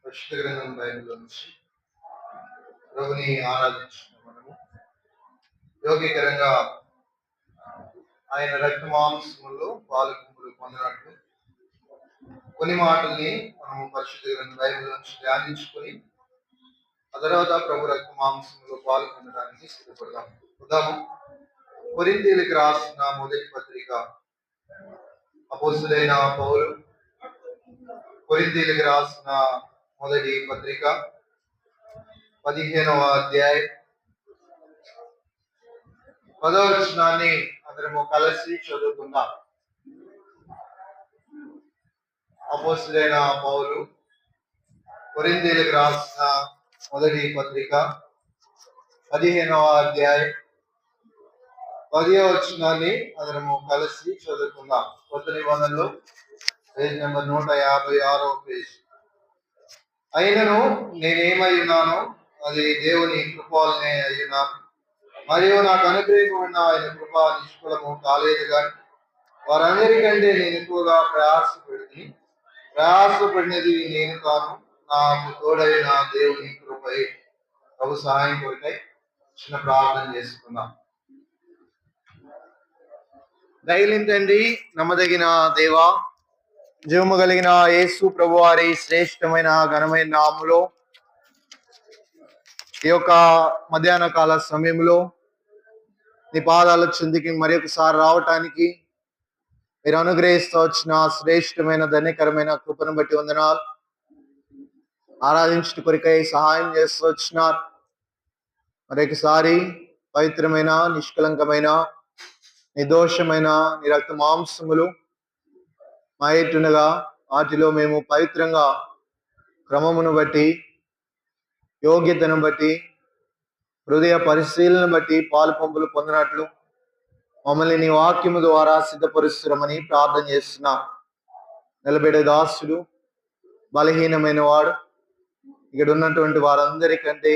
పరిశుద్ధ గ్రంథం బైబిల్లో నుంచి ప్రభుని ఆరాధించిన మనము యోగ్యకరంగా ఆయన రక్త మాంసములో పాలుగుంపులు పొందినట్లు కొన్ని మాటల్ని మనము పరిశుద్ధ గ్రంథం బైబిల్ నుంచి ధ్యానించుకొని ఆ తర్వాత ప్రభు రక్త మాంసములో పాలు పొందడానికి సిద్ధపడదాం. ఉదాము కొరింథీయులకు రాసిన మొదటి పత్రిక అపోస్తలుడైన పౌలు కొరింథీయులకు రాసిన మొదటి పత్రిక 15వ అధ్యాయం 10వ వచనాన్ని అందరము కలిసి చదువుకుందాం. అపోస్తలుడైన పౌలు కొరింథీయులకు రాసిన మొదటి పత్రిక 15వ అధ్యాయం 10వ వచనాన్ని అందరము కలిసి చదువుకుందాం. కొత్త నిబంధనలో పేజ్ నెంబర్ 156వ పేజ్. అయినను నేనేమై ఉన్నానో అది దేవుని కృప వల్లనే అయ్యున్నాను, మరియు నాకు అనుగ్రహింపబడిన ఆయన కృప నిష్ఫలము కాలేదు కానీ వారందరికంటే నేను ఎక్కువగా ప్రయాసపడినది నేను కాను, నాకు తోడైన దేవుని కృపై. ప్రభు సహాయం కొరకై చిన్న ప్రార్థన చేసుకుందాం. దయలించండి నమ్మదగిన దేవా, జీవము కలిగిన యేసు ప్రభు వారి శ్రేష్టమైన ఘనమైన నామములో ఈ యొక్క మధ్యాహ్న కాల సమయంలో నీ పాదాల చెందికి మరి ఒకసారి రావటానికి మీరు అనుగ్రహిస్తూ వచ్చిన శ్రేష్టమైన ధన్యకరమైన కృపను బట్టి వందనాలు. ఆరాధించట కొరకై సహాయం చేస్తూ వచ్చినారు. మరొకసారి పవిత్రమైన నిష్కలంకమైన నిర్దోషమైన నీ రక్త మాంసములు మా ఎట్టునగా వాటిలో మేము పవిత్రంగా క్రమమును బట్టి యోగ్యతను బట్టి హృదయ పరిశీలన బట్టి పాలు పంపులు పొందినట్లు మమ్మల్ని నీ వాక్యము ద్వారా సిద్ధపరుస్తురమని ప్రార్థన చేస్తున్నాం. నిలబెడే దాసుడు బలహీనమైన వాడు, ఇక్కడ ఉన్నటువంటి వారందరికంటే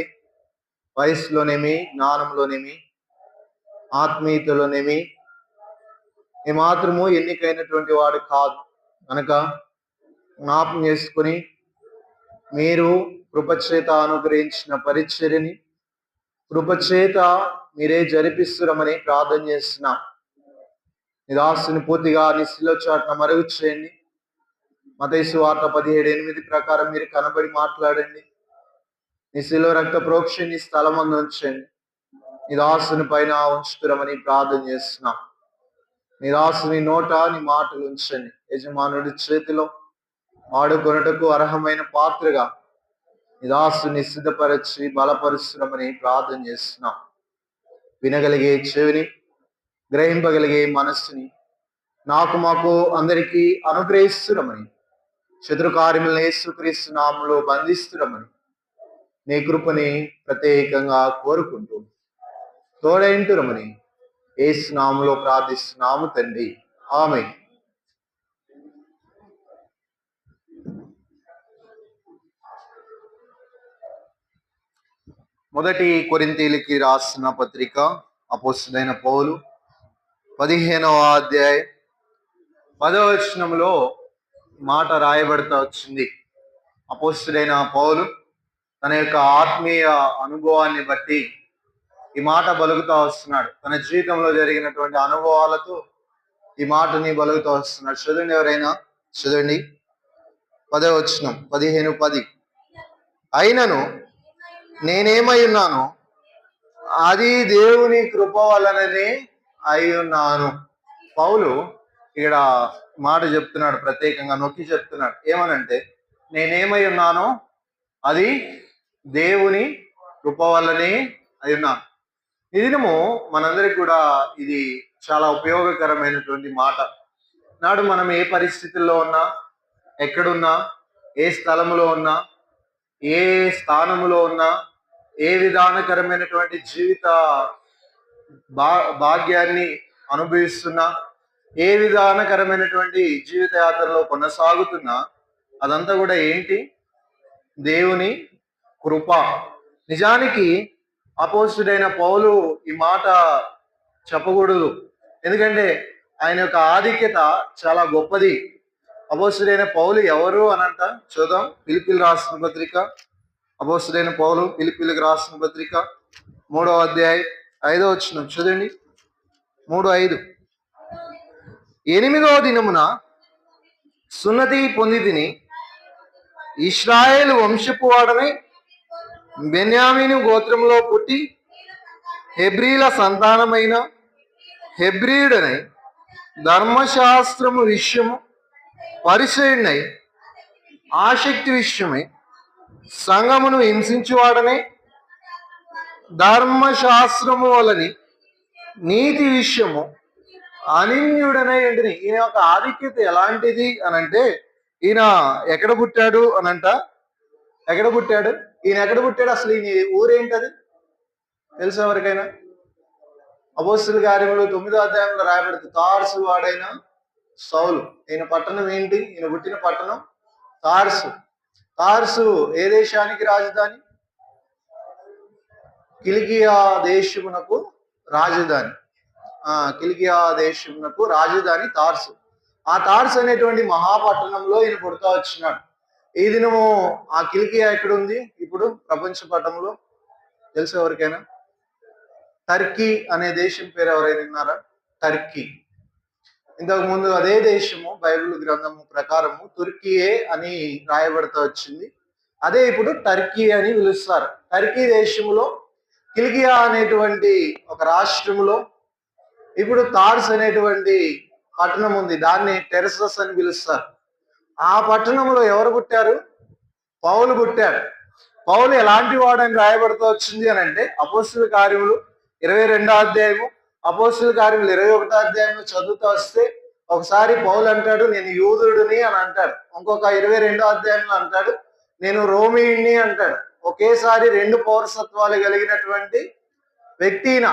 వయసులోనేమి జ్ఞానంలోనేమి ఆత్మీయతలోనేమి ఏమాత్రము ఎన్నికైనటువంటి వాడు కాదు కనుక జ్ఞాపకం చేసుకుని మీరు కృపచేత అనుగ్రహించిన పరిచర్యని కృపచేత మీరే జరిపిస్తురమని ప్రార్థన చేస్తున్నాం. నీ దాసుని పూర్తిగా నీ శిలువ చాటున మరుగు చేయండి. మత్తయి సువార్త 17:8 ప్రకారం మీరు కనబడి మాట్లాడండి. నీ శిలువ రక్త ప్రోక్షని స్థలం ఉంచండి. నీ దాసుని పైన ఉంచుతురమని ప్రార్థన చేస్తున్నాం. నీ దాసుని నోట నీ మాటలు ఉంచండి. యజమానుడి చేతిలో ఆడుకొనుటకు అర్హమైన పాత్రగా నీ దాసుని సిద్ధపరచి బలపరుస్తురమని ప్రార్థన చేస్తున్నాం. వినగలిగే చెవిని, గ్రహింపగలిగే మనస్సుని మాకు అందరికీ అనుగ్రహిస్తురమని, శత్రు కార్యములను యేసుక్రీస్తు నామములో బంధిస్తురమని నీ కృపని ప్రత్యేకంగా కోరుకుంటూ తోడైంటురమని యేసు నామములో ప్రార్థిస్తున్నాము తండ్రి, ఆమేన్. మొదటి కొరింథీయులకి రాసిన పత్రిక అపోస్తలుడైన పౌలు 15వ అధ్యాయం 10వ వచనంలో మాట రాయబడతా వచ్చింది. అపోస్తలుడైన పౌలు తన యొక్క ఆత్మీయ అనుభవాన్ని బట్టి ఈ మాట బలుగుతూ వస్తున్నాడు. తన జీవితంలో జరిగినటువంటి అనుభవాలతో ఈ మాటని బలుగుతూ వస్తున్నాడు. చదవండి, ఎవరైనా చదవండి. 10వ వచనం 15:10. అయినను నేనేమై ఉన్నానో అది దేవుని కృప వలననే అయి ఉన్నాను. పౌలు ఇక్కడ మాట చెప్తున్నాడు, ప్రత్యేకంగా నొక్కి చెప్తున్నాడు. ఏమనంటే నేనేమై ఉన్నానో అది దేవుని కృప వల్లనే అయి ఉన్నాను. ఈ దినము మనందరికి కూడా ఇది చాలా ఉపయోగకరమైనటువంటి మాట. నాడు మనం ఏ పరిస్థితుల్లో ఉన్నా, ఎక్కడున్నా, ఏ స్థలములో ఉన్నా, ఏ స్థానములో ఉన్నా, ఏ విధానకరమైనటువంటి జీవిత భాగ్యాన్ని అనుభవిస్తున్నా, ఏ విధానకరమైనటువంటి జీవిత యాత్రలో కొనసాగుతున్నా, అదంతా కూడా ఏంటి? దేవుని కృప. నిజానికి అపోస్తలుడైన పౌలు ఈ మాట చెప్పకూడదు. ఎందుకంటే ఆయన యొక్క ఆధిక్యత చాలా గొప్పది. అపోస్తుడైన పౌలు ఎవరు అనంట చూద్దాం. ఫిలిప్పీయులకు రాసిన పత్రిక, అపోస్తుడైన పౌలు ఫిలిప్పీయులకు రాసిన పత్రిక 3వ అధ్యాయం 5వ వచనం చూడండి. 3:5 8వ దినమున సున్నతి పొంది తిని ఇశ్రాయేలు వంశపు వాడనై బెన్యామీను గోత్రంలో పుట్టి హెబ్రీల సంతానమైన హెబ్రీయుడనై ధర్మశాస్త్రము విషయము పరిచయుడనై ఆసక్తి విషయమై సంఘమును హింసించువాడనై ధర్మశాస్త్రము వలని నీతి విషయము అనిన్యుడనై ఉండిని. ఈయన యొక్క ఆధిక్యత ఎలాంటిది అనంటే, ఈయన ఎక్కడ పుట్టాడు అనంట, ఎక్కడ పుట్టాడు ఈయన ఎక్కడ పుట్టాడు, అసలు ఈయన ఊరేంటది తెలుసా ఎవరికైనా? అపోస్తుల కార్యములు 9వ అధ్యాయంలో రాయబడుతుంది. తార్సు వాడైన సౌలు. ఈయన పట్టణం ఏంటి? ఈయన పుట్టిన పట్టణం తార్సు. తార్సు ఏ దేశానికి రాజధాని? కిలికియా దేశమునకు రాజధాని. కిలికియా దేశమునకు రాజధాని తార్సు. ఆ తార్సు అనేటువంటి మహాపట్టణంలో ఈయన పుడతా వచ్చినాడు. ఈ దినము ఆ కిలికియా ఎక్కడుంది ఇప్పుడు ప్రపంచ పటంలో తెలుసు ఎవరికైనా? టర్కీ అనే దేశం పేరు ఎవరైనా విన్నారా? టర్కీ. ఇంతకు ముందు అదే దేశము బైబిల్ గ్రంథము ప్రకారము తుర్కీయే అని రాయబడుతూ వచ్చింది. అదే ఇప్పుడు టర్కీ అని పిలుస్తారు. టర్కీ దేశంలో కిలికియా అనేటువంటి ఒక రాష్ట్రంలో ఇప్పుడు తార్స్ అనేటువంటి పట్టణం ఉంది. దాన్ని టెరసస్ అని పిలుస్తారు. ఆ పట్టణంలో ఎవరు పుట్టారు? పౌలు పుట్టాడు. పౌలు ఎలాంటి వాడని రాయబడుతూ వచ్చింది అని అంటే, అపోస్తుల కార్యములు 22వ అధ్యాయము, అపోస్తుల కార్యములు 21వ అధ్యాయము చదువుతూ వస్తే ఒకసారి పౌలు అంటాడు నేను యూదుడిని అని అంటాడు. ఇంకొక 22వ అధ్యాయంలో అంటాడు నేను రోమీయుణ్ణి అంటాడు. ఒకేసారి 2 పౌరసత్వాలు కలిగినటువంటి వ్యక్తిన.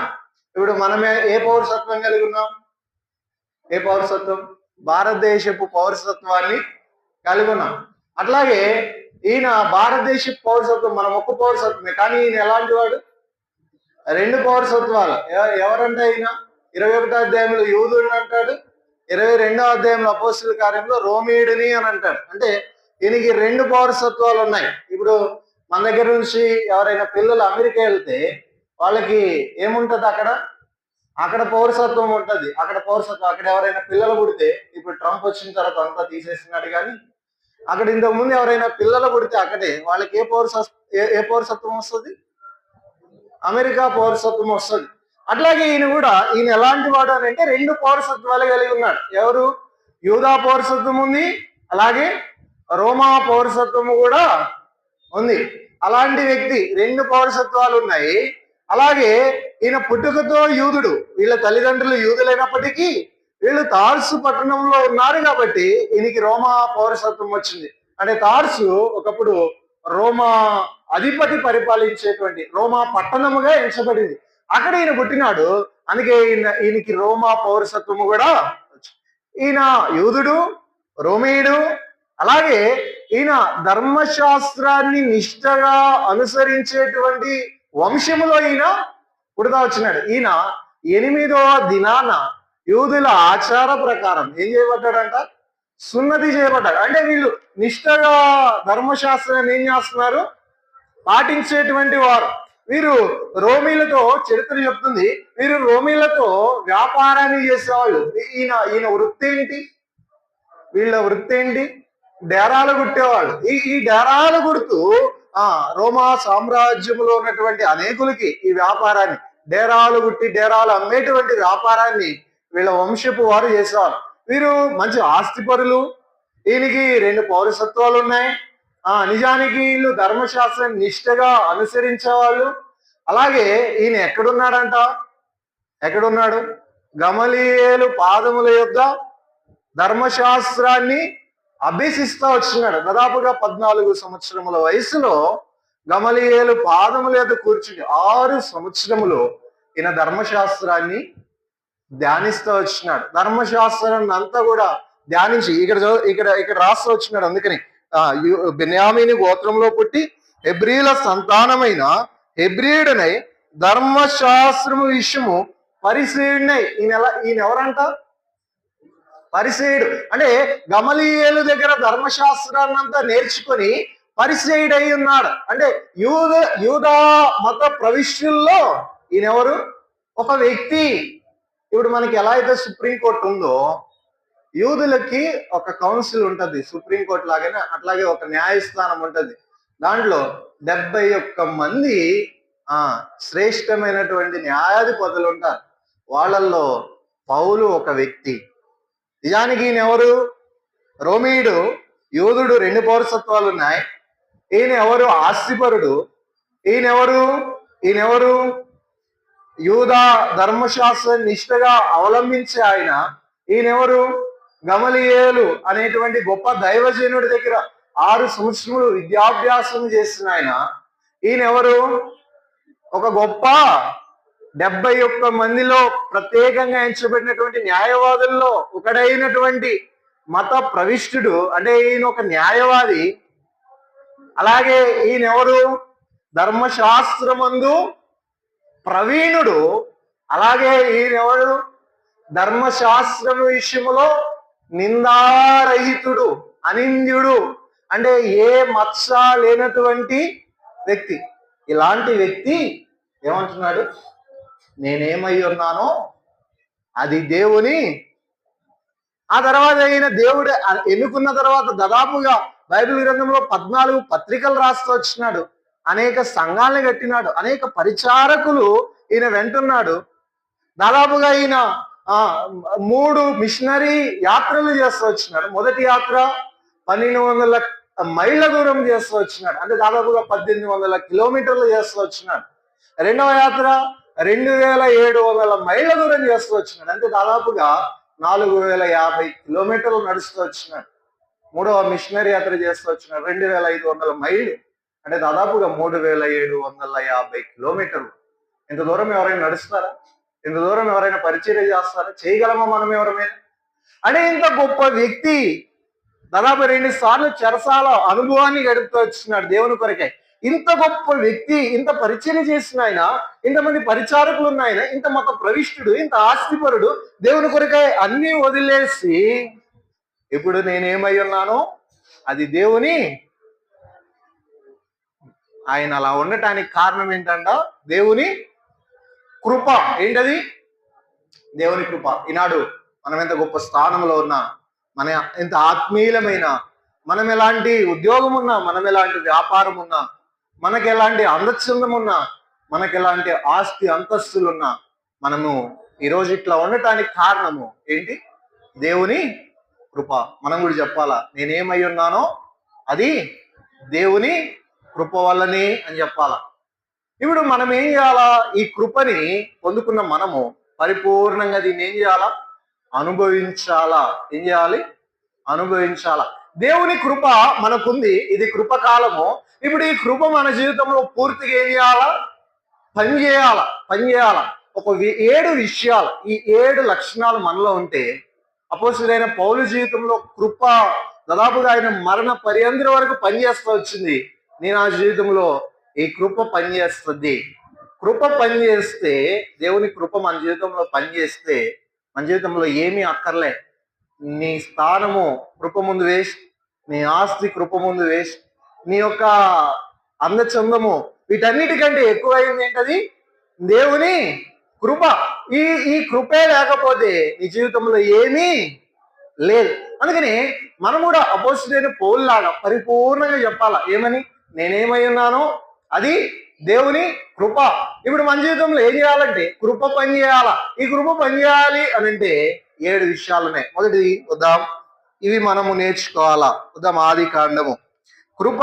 ఇప్పుడు మనమే ఏ పౌరసత్వం కలిగి ఉన్నాం? ఏ పౌరసత్వం? భారతదేశపు పౌరసత్వాన్ని కలిగి ఉన్నాం. అట్లాగే ఈయన భారతదేశపు పౌరసత్వం, మనం ఒక్క పౌరసత్వమే, కానీ ఈయన ఎలాంటి వాడు? 2 పౌరసత్వాలు. ఎవరంటే ఈయన 21వ అధ్యాయంలో యూదుడిని అంటాడు, 22వ అధ్యాయంలో అపోస్తుల కార్యంలో రోమీయుడిని అని అంటాడు. అంటే ఈయనకి 2 పౌరసత్వాలు ఉన్నాయి. ఇప్పుడు మన దగ్గర నుంచి ఎవరైనా పిల్లలు అమెరికా వెళ్తే వాళ్ళకి ఏముంటది? అక్కడ పౌరసత్వం ఉంటది. అక్కడ పౌరసత్వం, అక్కడ ఎవరైనా పిల్లలు పుడితే, ఇప్పుడు ట్రంప్ వచ్చిన తర్వాత అంతా తీసేసినాడు, కానీ అక్కడ ఇంతకు ముందు ఎవరైనా పిల్లలు పుడితే అక్కడే వాళ్ళకి ఏ పౌరసత్వం వస్తుంది? అమెరికా పౌరసత్వం వస్తుంది. అట్లాగే ఈయన ఎలాంటి వాడు అని అంటే 2 పౌరసత్వాలు కలిగి ఉన్నాడు. ఎవరు? యూదా పౌరసత్వం ఉంది, అలాగే రోమా పౌరసత్వము కూడా ఉంది. అలాంటి వ్యక్తి 2 పౌరసత్వాలు ఉన్నాయి. అలాగే ఈయన పుట్టుకతో యూదుడు. వీళ్ళ తల్లిదండ్రులు యూదులైనప్పటికీ వీళ్ళు తార్సు పట్టణంలో ఉన్నారు కాబట్టి ఈయనకి రోమా పౌరసత్వం వచ్చింది. అంటే తార్సు ఒకప్పుడు రోమా అధిపతి పరిపాలించేటువంటి రోమా పట్టణముగా ఎంచబడింది. అక్కడ ఈయన పుట్టినాడు. అందుకే ఈయనకి రోమా పౌరసత్వము కూడా వచ్చింది. ఈయన యూదుడు, రోమీయుడు. అలాగే ఈయన ధర్మశాస్త్రాన్ని నిష్ఠగా అనుసరించేటువంటి వంశములో ఈయన పుడతా వచ్చినాడు. ఈయన 8వ దినాన యూదుల ఆచార ప్రకారం ఏం చేయబడ్డాడంట? సున్నతి చేయబడ్డాడు. అంటే వీళ్ళు నిష్ఠగా ధర్మశాస్త్రాన్ని ఏం చేస్తున్నారు? పాటించేటువంటి వారు. వీరు రోమీలతో, చరిత్ర చెప్తుంది, వీరు రోమీలతో వ్యాపారాన్ని చేసేవాళ్ళు. ఈయన వృత్తి ఏంటి? వీళ్ళ వృత్తి ఏంటి? డేరాలు కుట్టేవాళ్ళు. ఈ డేరాలు కుడుతూ రోమా సామ్రాజ్యంలో ఉన్నటువంటి అనేకులకి ఈ వ్యాపారాన్ని, డేరాలు కుట్టి డేరాలు అమ్మేటువంటి వ్యాపారాన్ని వీళ్ళ వంశపు వారు చేసేవారు. వీరు మంచి ఆస్తిపరులు. ఈయనకి 2 పౌరసత్వాలు ఉన్నాయి. నిజానికి వీళ్ళు ధర్మశాస్త్రాన్ని నిష్ఠగా అనుసరించేవాళ్ళు. అలాగే ఈయన ఎక్కడున్నాడు? గమలీయేలు పాదముల యొద్ద ధర్మశాస్త్రాన్ని అభ్యసిస్తా వచ్చినాడు. దాదాపుగా 14 సంవత్సరముల వయసులో గమలీయేలు పాదముల యొద్ద కూర్చుని 6 సంవత్సరములు ఈయన ధర్మశాస్త్రాన్ని ధ్యానిస్తూ వచ్చినాడు. ధర్మశాస్త్రాన్ని అంతా కూడా ధ్యానించి ఇక్కడ రాస్తూ వచ్చినాడు. అందుకని బెన్యామీను గోత్రంలో పుట్టి హెబ్రీల సంతానమైన హెబ్రీయుడనై ధర్మశాస్త్రము విషయము పరిశీలనై. ఈయన ఎవరంట? పరిసేయుడు అంటే గమలీయేలు దగ్గర ధర్మశాస్త్రాన్ని అంతా నేర్చుకొని పరిసేయుడు అయి ఉన్నాడు. అంటే యూదా మత ప్రవిష్టుల్లో ఈయనెవరు? ఒక వ్యక్తి. ఇప్పుడు మనకి ఎలా అయితే సుప్రీంకోర్టు ఉందో, యూదులకి ఒక కౌన్సిల్ ఉంటది, సుప్రీంకోర్టు లాగానే అట్లాగే ఒక న్యాయస్థానం ఉంటది. దాంట్లో 71 మంది శ్రేష్టమైనటువంటి న్యాయాధిపతులు ఉంటారు. వాళ్ళల్లో పౌలు ఒక వ్యక్తి. నిజానికి ఈయన ఎవరు? రోమీయుడు, యూదుడు, 2 పౌరసత్వాలు ఉన్నాయి. ఈయన ఎవరు? ఆస్తిపరుడు. ఈయనెవరు? యూదా ధర్మశాస్త్ర నిష్ఠగా అవలంబించే ఆయన. ఈయనెవరు? గమలీయేలు అనేటువంటి గొప్ప దైవజనుడి దగ్గర 6 సంవత్సరములు విద్యాభ్యాసం చేసిన ఆయన. ఈయనెవరు? ఒక గొప్ప 71 మందిలో ప్రత్యేకంగా ఎంచబడినటువంటి న్యాయవాదుల్లో ఒకడైనటువంటి మత ప్రవిష్టుడు. అంటే ఈయన ఒక న్యాయవాది. అలాగే ఈయనెవరు? ధర్మశాస్త్రమందు ప్రవీణుడు. అలాగే ఈయనెవరు? ధర్మశాస్త్రం విషయంలో నిందారహితుడు, అనింద్యుడు. అంటే ఏ మత్స లేనటువంటి వ్యక్తి. ఇలాంటి వ్యక్తి ఏమంటున్నాడు? నేనేమై ఉన్నానో అది దేవుని. ఆ తర్వాత ఈయన దేవుడు ఎన్నుకున్న తర్వాత దాదాపుగా బైబిల్ గ్రంథంలో 14 పత్రికలు రాస్తూ వచ్చినాడు. అనేక సంఘాలను కట్టినాడు. అనేక పరిచారకులు ఈయన వెంటున్నాడు. దాదాపుగా ఈయన 3 మిషనరీ యాత్రలు చేస్తూ వచ్చినాడు. మొదటి యాత్ర 1200 మైళ్ళ దూరం చేస్తూ వచ్చినాడు. అంటే దాదాపుగా 1800 కిలోమీటర్లు చేస్తూ వచ్చినాడు. రెండవ యాత్ర 2700 మైళ్ళ దూరం చేస్తూ వచ్చినాడు. అంటే దాదాపుగా 4050 కిలోమీటర్లు నడుస్తూ వచ్చినాడు. మూడవ మిషనరీ యాత్ర చేస్తూ వచ్చినాడు 2500 మైళ్ళు. అంటే దాదాపుగా 3750 కిలోమీటర్లు. ఇంత దూరం ఎవరైనా నడుస్తారా? ఇంత దూరం ఎవరైనా పరిచర్య చేస్తారా? చేయగలమా మనం ఎవరైనా? అంటే ఇంత గొప్ప వ్యక్తి దాదాపు 2 సార్లు చెరసాల అనుభవాన్ని గడుపుతూ వచ్చినాడు దేవుని కొరకే. ఇంత గొప్ప వ్యక్తి, ఇంత పరిచర్య చేసిన ఆయన, ఇంతమంది పరిచారకులు ఉన్న ఆయన, ఇంత మత ప్రవిష్టుడు, ఇంత ఆస్తిపరుడు, దేవుని కొరకే అన్ని వదిలేసి ఇప్పుడు నేనేమై ఉన్నానో అది దేవుని. ఆయన అలా ఉండటానికి కారణం ఏంటంట? దేవుని కృప. ఏంటది? దేవుని కృప. ఈనాడు మనం ఎంత గొప్ప స్థానంలో ఉన్నా, మన ఎంత ఆత్మీయులమైన, మనం ఎలాంటి ఉద్యోగం ఉన్నా, మనం ఎలాంటి వ్యాపారం ఉన్నా, మనకి ఎలాంటి అందచందం ఉన్నా, మనకి ఎలాంటి ఆస్తి అంతస్తులున్నా, మనము ఈరోజు ఇట్లా ఉండటానికి కారణము ఏంటి? దేవుని కృప. మనం కూడా చెప్పాలా, నేనేమై ఉన్నానో అది దేవుని కృప వల్లనే అని చెప్పాలా. ఇప్పుడు మనం ఏం చేయాలా? ఈ కృపని పొందుకున్న మనము పరిపూర్ణంగా దీన్ని ఏం చేయాలా? అనుభవించాలా. ఏం చేయాలి? అనుభవించాలా. దేవుని కృప మనకుంది. ఇది కృపకాలము. ఇప్పుడు ఈ కృప మన జీవితంలో పూర్తిగా ఏం చేయాలా? పనిచేయాలా. ఒక 7 విషయాలు, ఈ 7 లక్షణాలు మనలో ఉంటే అపోస్తలుడైన పౌలు జీవితంలో కృప దాదాపుగా ఆయన మరణ పర్యంతరం వరకు పనిచేస్తూ వచ్చింది. నేను ఆ జీవితంలో ఈ కృప పనిచేస్తుంది. కృప పనిచేస్తే, దేవుని కృప మన జీవితంలో పనిచేస్తే మన జీవితంలో ఏమీ అక్కర్లే. నీ స్థానము కృప ముందు వేస్ట్, నీ ఆస్తి కృప ముందు వేస్ట్, నీ యొక్క అందచందము వీటన్నిటికంటే ఎక్కువైంది ఏంటది? దేవుని కృప. ఈ కృపే లేకపోతే నీ జీవితంలో ఏమీ లేదు. అందుకని మనం కూడా అపోస్తలుడైన పౌలు లాగా పరిపూర్ణంగా చెప్పాలా. ఏమని? నేనేమై ఉన్నానో అది దేవుని కృప. ఇప్పుడు మన జీవితంలో ఏం చేయాలంటే కృప పని చేయాలా. ఈ కృప పని చేయాలి అని అంటే 7 విషయాలు ఉన్నాయి. మొదటిది వద్దాం, ఇవి మనము నేర్చుకోవాలా. వద్దాం, ఆది కాండము. కృప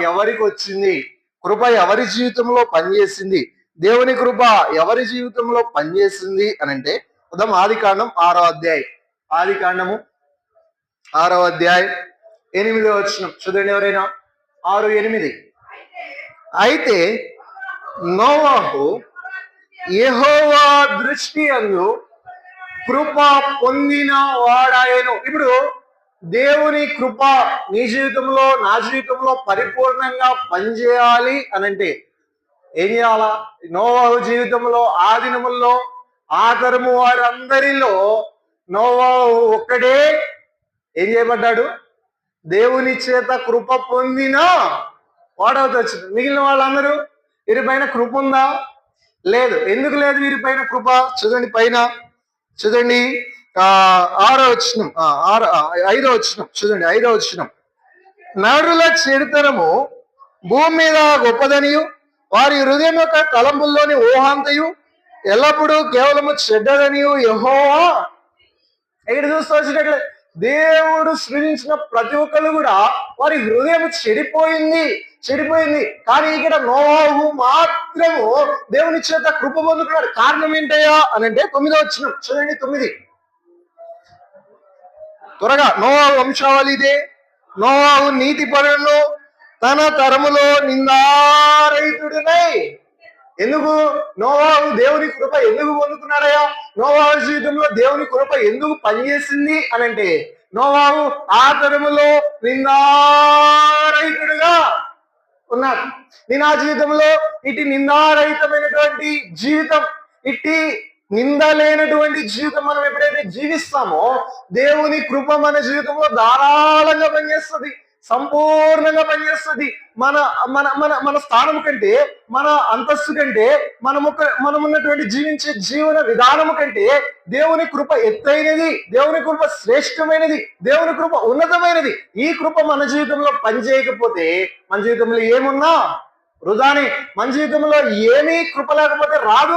ఎవరికి వచ్చింది? కృప ఎవరి జీవితంలో పనిచేసింది? దేవుని కృప ఎవరి జీవితంలో పనిచేసింది అని అంటే వద్దాం, ఆది కాండం 6వ అధ్యాయం. ఆది కాండము 6వ అధ్యాయం 8వ వచనం చదవండి ఎవరైనా. 6:8. అయితే నోవాహు యెహోవా దృష్టి యందు కృప పొందిన వాడాయను. ఇప్పుడు దేవుని కృప నీ జీవితంలో, నా జీవితంలో పరిపూర్ణంగా పనిచేయాలి అనంటే ఏం చేయాలా? నోవాహు జీవితంలో ఆ దినముల్లో ఆ తరము వారందరిలో నోవాహు ఒక్కడే ఏం చేయబడ్డాడు? దేవుని చేత కృప పొందిన వాడవుతూ వచ్చింది. మిగిలిన వాళ్ళందరూ వీరిపైన కృప ఉందా? లేదు. ఎందుకు లేదు వీరిపైన కృప? చూడండి పైన, చూడండి 6వ వచనం, 5వ వచనం చూడండి. 5వ వచనం, నరుల చెడుతనము భూమి మీద గొప్పదనియు వారి హృదయం యొక్క తలంపుల్లోని ఊహాంతయు ఎల్లప్పుడూ కేవలము చెడ్డదనియు యెహోవా. ఇక్కడ చూస్తూ వచ్చినట్లే దేవుడు సృజించిన ప్రతి ఒక్కరు కూడా వారి హృదయం చెడిపోయింది. కానీ ఇక్కడ నోవాహు మాత్రము దేవుని చేత కృప పొందుకున్నాడు. కారణం ఏంటయ్యా అని అంటే 9వ వచనం చూడండి. 9 త్వరగా. నోవాహు వంశావళి ఇదే. నోవాహు నీతి పరులను తన తరములో నిందారహితుడినై. ఎందుకు నోవాహు దేవుని కృప ఎందుకు పొందుకున్నాడయ్యా? నోవాహు జీవితంలో దేవుని కృప ఎందుకు పనిచేసింది అని అంటే నోవాహు ఆ తరములో నిందారహితుడుగా ఉన్నాడు. నేను ఆ జీవితంలో ఇటు నిందారహితమైనటువంటి జీవితం, ఇట్టి నిందలేనటువంటి జీవితం మనం ఎప్పుడైతే జీవిస్తామో దేవుని కృప మన జీవితంలో ధారాళంగా పనిచేస్తుంది, సంపూర్ణంగా పనిచేస్తుంది. మన మన మన మన స్థానం కంటే, మన అంతస్తు కంటే, మనమున్నటువంటి జీవించే జీవన విధానము కంటే దేవుని కృప ఎత్తైనది, దేవుని కృప శ్రేష్టమైనది, దేవుని కృప ఉన్నతమైనది. ఈ కృప మన జీవితంలో పనిచేయకపోతే మన జీవితంలో ఏమున్నా వృధానే. మన జీవితంలో ఏమీ కృప లేకపోతే రాదు.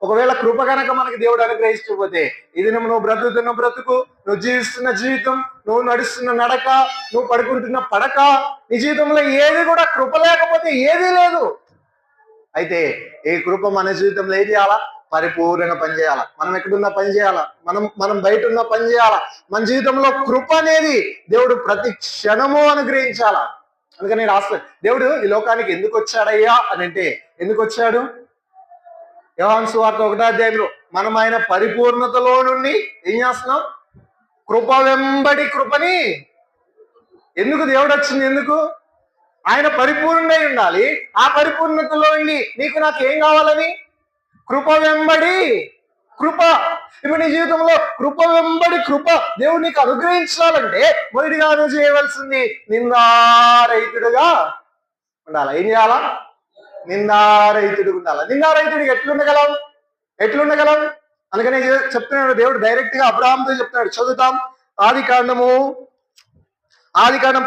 ఒకవేళ కృప కనుక మనకి దేవుడు అనుగ్రహించకపోతే ఇది నువ్వు బ్రతుకుతున్న బ్రతుకు, నువ్వు జీవిస్తున్న జీవితం, నువ్వు నడుస్తున్న నడక, నువ్వు పడుకుంటున్న పడక, నీ జీవితంలో ఏది కూడా కృప లేకపోతే ఏదీ లేదు. అయితే ఈ కృప మన జీవితంలో ఏం చేయాలా? పరిపూర్ణంగా పనిచేయాలా. మనం ఎక్కడున్నా పని చేయాలా, మనం బయట ఉన్న పని చేయాలా. మన జీవితంలో కృప అనేది దేవుడు ప్రతి క్షణము అనుగ్రహించాలా. అందుకని రాస్తాడు, దేవుడు ఈ లోకానికి ఎందుకు వచ్చాడయ్యా అని అంటే, ఎందుకు వచ్చాడు? యోహాను సువార్త 1వ అధ్యాయంలో మనం ఆయన పరిపూర్ణతలో నుండి ఏం చేస్తున్నాం? కృప వెంబడి కృపని. ఎందుకు దేవుడు వచ్చింది? ఎందుకు? ఆయన పరిపూర్ణమై ఉండాలి. ఆ పరిపూర్ణతలో ఉండి నీకు నాకు ఏం కావాలని? కృప వెంబడి కృప. ఇప్పుడు నీ జీవితంలో కృప వెంబడి కృప దేవుడు నీకు అనుగ్రహించాలంటే మొదటిగా నువ్వు చేయవలసింది నిందారహితుడుగా ఉండాలి. ఏం చేయాలా? నిందారహితుడు ఉండాలి. నిందారహితుడికి ఎట్లుండగలం? అందుకనే చెప్తున్నాడు దేవుడు డైరెక్ట్ గా అబ్రహాముతో చెప్తున్నాడు. చదువుతాం. ఆదికాండం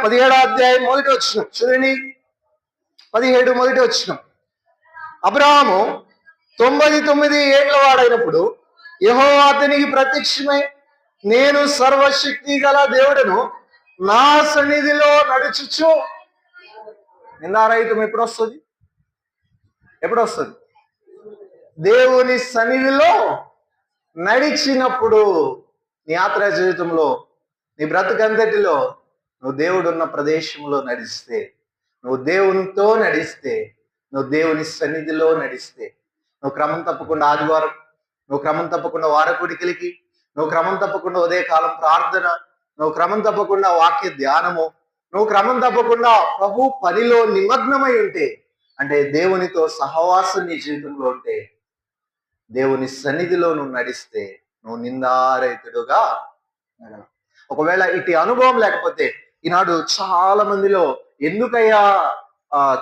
17వ అధ్యాయం 1వ వచనం చూడండి. 17 1వ వచనం. అబ్రహాము 99 ఏళ్ల వాడైనప్పుడు యెహోవా అతనికి ప్రత్యక్షమై, నేను సర్వశక్తి గల దేవుడను, నా సన్నిధిలో నడుచుచు. నిందారహితం ఎప్పుడు వస్తుంది? దేవుని సన్నిధిలో నడిచినప్పుడు. నీ యాత్రా జీవితంలో, నీ బ్రతుకంతటిలో నువ్వు దేవుడున్న ప్రదేశంలో నడిస్తే, నువ్వు దేవునితో నడిస్తే, నువ్వు దేవుని సన్నిధిలో నడిస్తే, నువ్వు క్రమం తప్పకుండా ఆదివారం, నువ్వు క్రమం తప్పకుండా వారకుడికలికి, నువ్వు క్రమం తప్పకుండా ఉదయకాలం ప్రార్థన, నువ్వు క్రమం తప్పకుండా వాక్య ధ్యానము, నువ్వు క్రమం తప్పకుండా ప్రభు పనిలో నిమగ్నమై ఉంటే, అంటే దేవునితో సహవాసం నీ జీవితంలో ఉంటే, దేవుని సన్నిధిలో నువ్వు నడిస్తే నువ్వు నిందారహితుడుగా. ఒకవేళ ఇటు అనుభవం లేకపోతే, ఈనాడు చాలా మందిలో ఎందుకయ్యా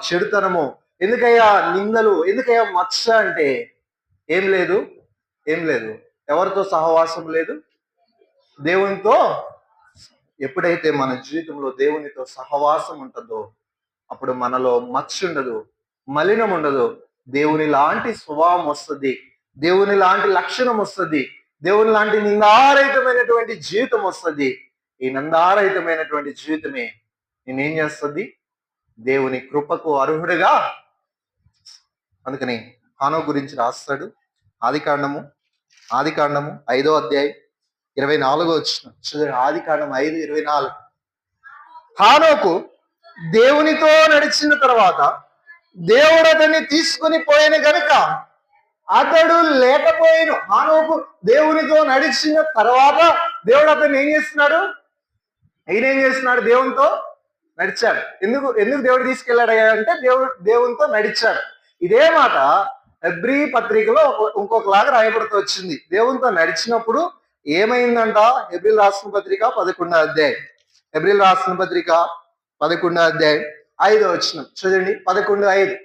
చెడుతనము, ఎందుకయ్యా నిందలు, ఎందుకయ్యా మచ్చ అంటే ఏం లేదు. ఎవరితో సహవాసం లేదు? దేవునితో. ఎప్పుడైతే మన జీవితంలో దేవునితో సహవాసం ఉంటుందో అప్పుడు మనలో మచ్చ ఉండదు, మలినం ఉండదు. దేవుని లాంటి స్వభావం వస్తుంది, దేవుని లాంటి లక్షణం వస్తుంది, దేవుని లాంటి నిందారహితమైనటువంటి జీవితం వస్తుంది. ఈ నిందారహితమైనటువంటి జీవితమే నేనేం చేస్తుంది? దేవుని కృపకు అర్హుడుగా. అందుకని హానోకు గురించి రాస్తాడు. ఆదికాండము 5వ అధ్యాయం 24వ వచనం. ఆదికాండం 5:24. హానోకు దేవునితో నడిచిన తర్వాత దేవుడు అతన్ని తీసుకుని పోయిన గనుక అతడు లేకపోయిను. హానోకు దేవునితో నడిచిన తర్వాత దేవుడు అతన్ని ఏం చేస్తున్నాడు? దేవునితో నడిచాడు. ఎందుకు దేవుడు తీసుకెళ్ళాడు అంటే దేవునితో నడిచాడు. ఇదే మాట హెబ్రీ పత్రికలో ఇంకొకలాగా రాయబడుతూ వచ్చింది. దేవునితో నడిచినప్పుడు ఏమైందంట? హెబ్రీయులు రాసిన పత్రిక 11వ అధ్యాయం. హెబ్రీయులు రాసిన పత్రిక 11వ అధ్యాయం 5వ వచనం చూడండి. 11:5.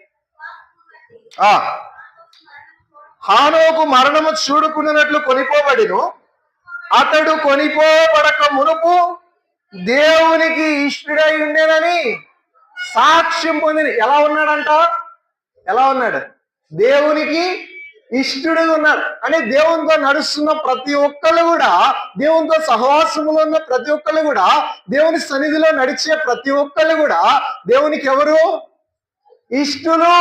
హానోకు మరణము చూడుకున్నట్లు కొనిపోబడిను, అతడు కొనిపోబడక మునుపు దేవునికి ఇష్టడై ఉండేనని సాక్ష్యం పొందిన. ఎలా ఉన్నాడంట? ఎలా ఉన్నాడు? దేవునికి ఇష్టడుగా ఉన్నాడు. అంటే దేవునితో నడుస్తున్న ప్రతి ఒక్కళ్ళు కూడా, దేవునితో సహవాసములో ఉన్న ప్రతి ఒక్కళ్ళు కూడా, దేవుని సన్నిధిలో నడిచే ప్రతి ఒక్కళ్ళు కూడా దేవునికి ఎవరు? ఇష్టలు.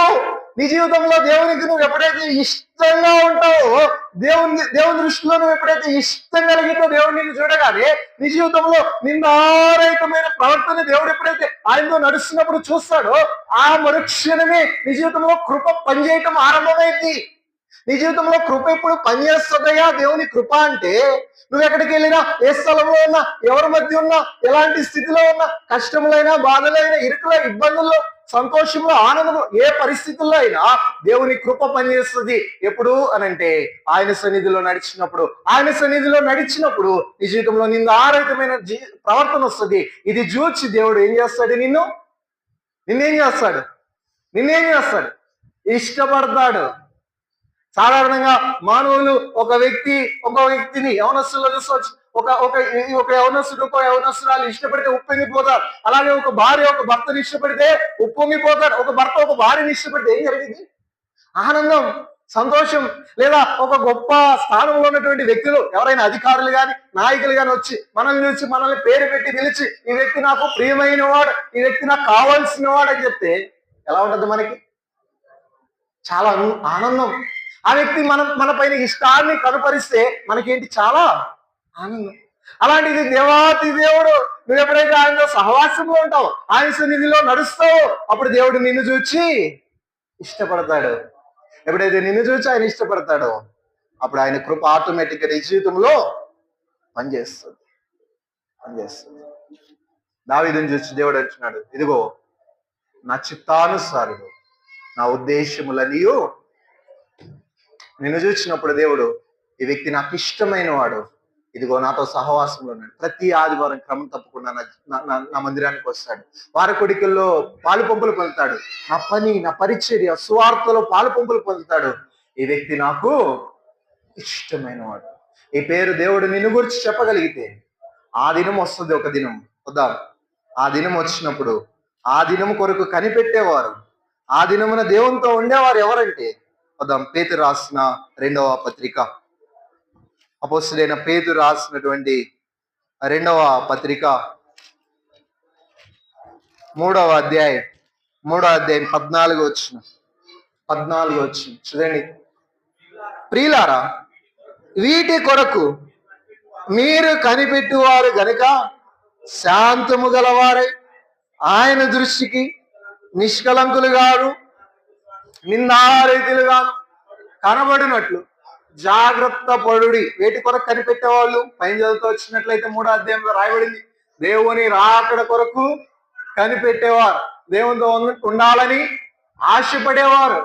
నీ జీవితంలో దేవునికి నువ్వు ఎప్పుడైతే ఇష్టంగా ఉంటావో, దేవుని దృష్టిలో నువ్వు ఎప్పుడైతే ఇష్టం కలిగిందో, దేవుడు నిన్ను చూడగానే నీ జీవితంలో నిందారహితమైన ప్రవర్తన దేవుడు ఎప్పుడైతే ఆయనతో నడుస్తున్నప్పుడు చూస్తాడో, ఆ మరుక్షణమే నీ జీవితంలో కృప పనిచేయటం ఆరంభమైంది. నీ జీవితంలో కృప ఎప్పుడు పనిచేస్తుందయ్యా? దేవుని కృప అంటే నువ్వు ఎక్కడికి వెళ్ళినా, ఏ స్థలంలో ఉన్నా, ఎవరి మధ్య ఉన్నా, ఎలాంటి స్థితిలో ఉన్నా, కష్టములైనా, బాధలైనా, ఇరుకులో, ఇబ్బందుల్లో, సంతోషంలో, ఆనందంలో, ఏ పరిస్థితుల్లో అయినా దేవుని కృప పనిచేస్తుంది. ఎప్పుడు అనంటే ఆయన సన్నిధిలో నడిచినప్పుడు. ఆయన సన్నిధిలో నడిచినప్పుడు నీ జీవితంలో నిందారహితమైన ప్రవర్తన వస్తుంది. ఇది చూచి దేవుడు ఏం చేస్తాడు? నిన్నేం చేస్తాడు? ఇష్టపడతాడు. సాధారణంగా మానవులు ఒక వ్యక్తిని యవనస్తుల్లో చూసుకోవచ్చు. ఒక యవనస్తుడు ఒక యవనస్తురాలు ఇష్టపడితే ఉప్పొంగిపోతారు. అలాగే ఒక భార్య ఒక భర్తని ఇష్టపడితే ఉప్పొంగిపోతారు. ఒక భర్త ఒక భార్యని ఇష్టపడితే ఏం జరిగింది? ఆనందం, సంతోషం. లేదా ఒక గొప్ప స్థానంలో ఉన్నటువంటి వ్యక్తులు, ఎవరైనా అధికారులు కానీ, నాయకులు కానీ వచ్చి మనల్ని పేరు పెట్టి పిలిచి, ఈ వ్యక్తి నాకు ప్రియమైన వాడు, ఈ వ్యక్తి నాకు కావాల్సిన వాడు అని చెప్తే ఎలా ఉంటుంది? మనకి చాలా ఆనందం. ఆ వ్యక్తి మన పైన ఇష్టాన్ని కనుపరిస్తే మనకేంటి? చాలా ఆనందం. అలాంటిది దేవాతి దేవుడు, నువ్వు ఎప్పుడైతే ఆయనతో సహవాసంలో ఉంటావు, ఆయన సన్నిధిలో నడుస్తావు, అప్పుడు దేవుడు నిన్ను చూచి ఇష్టపడతాడు. ఎప్పుడైతే నిన్ను చూచి ఆయన ఇష్టపడతాడో, అప్పుడు ఆయన కృప ఆటోమేటిక్ గా నీ జీవితంలో పనిచేస్తుంది. దావీదుని చూసి దేవుడు అంటున్నాడు, ఇదిగో నా చిత్తానుసారుడు, నా ఉద్దేశములనియు. నిన్ను చూసినప్పుడు దేవుడు, ఈ వ్యక్తి నాకు ఇష్టమైన వాడు, ఇదిగో నాతో సహవాసంలో ఉన్నాడు. ప్రతి ఆదివారం క్రమం తప్పకుండా నా మందిరానికి వస్తాడు. వారకొడికల్లో పాలు పంపులు పొందుతాడు. నా పని, నా పరిచర్య, సువార్తలో పాలు పంపులు పొందుతాడు. ఈ వ్యక్తి నాకు ఇష్టమైన వాడు. ఈ పేరు దేవుడు నిన్ను గురించి చెప్పగలిగితే ఆ దినం వస్తుంది. ఒక దినం వద్దాం. ఆ దినం వచ్చినప్పుడు ఆ దినం కొరకు కనిపెట్టేవారు, ఆ దినమున దేవునితో ఉండేవారు ఎవరంటే, వద్దాం. పేతురు రాసిన 2వ పత్రిక, అపోస్తలుడైన పేతురు రాసినటువంటి 2వ పత్రిక 3వ అధ్యాయం 14వ వచనం చూడండి. ప్రియులారా, వీటి కొరకు మీరు కనిపెట్టువారు గనుక శాంతము గలవారై ఆయన దృష్టికి నిష్కలంకులుగాను నిందారహితులుగాను కనబడినట్లు జాగ్రత్త పడుడి. వేటి కొరకు కనిపెట్టేవాళ్ళు? పైన చదువుతూ వచ్చినట్లయితే 3వ అధ్యాయంలో రాయబడింది, దేవుని రాకడ కొరకు కనిపెట్టేవారు, దేవునితో ఉండాలని ఆశపడేవారు.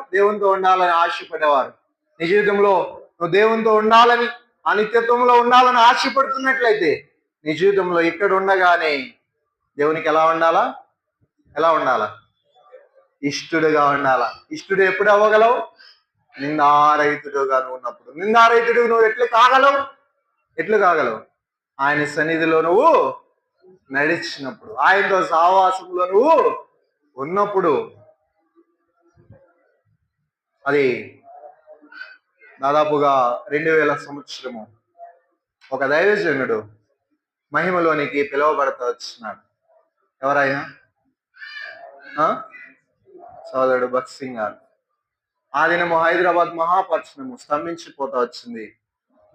నీ జీవితంలో నువ్వు దేవునితో ఉండాలని, ఆ నిత్యత్వంలో ఉండాలని ఆశపడుతున్నట్లయితే నీ జీవితంలో ఇక్కడ ఉండగానే దేవునికి ఎలా ఉండాలా? ఇష్టడుగా ఉండాలా. ఇష్టడు ఎప్పుడు అవ్వగలవు? నిందారహితుడుగా ఉన్నప్పుడు. నిందారహితుడు నువ్వు ఎట్లు కాగలవు? ఆయన సన్నిధిలో నువ్వు నడిచినప్పుడు, ఆయనతో సహవాసంలో నువ్వు ఉన్నప్పుడు. అది దాదాపుగా 2000 సంవత్సరము ఒక దైవజనుడు మహిమలోనికి పిలువబడతా వచ్చినాడు. ఎవరైనా? సోదరుడు భగత్ సింగ్ గారు. ఆ దినము హైదరాబాద్ మహాపట్టణము స్తంభించిపోతా వచ్చింది.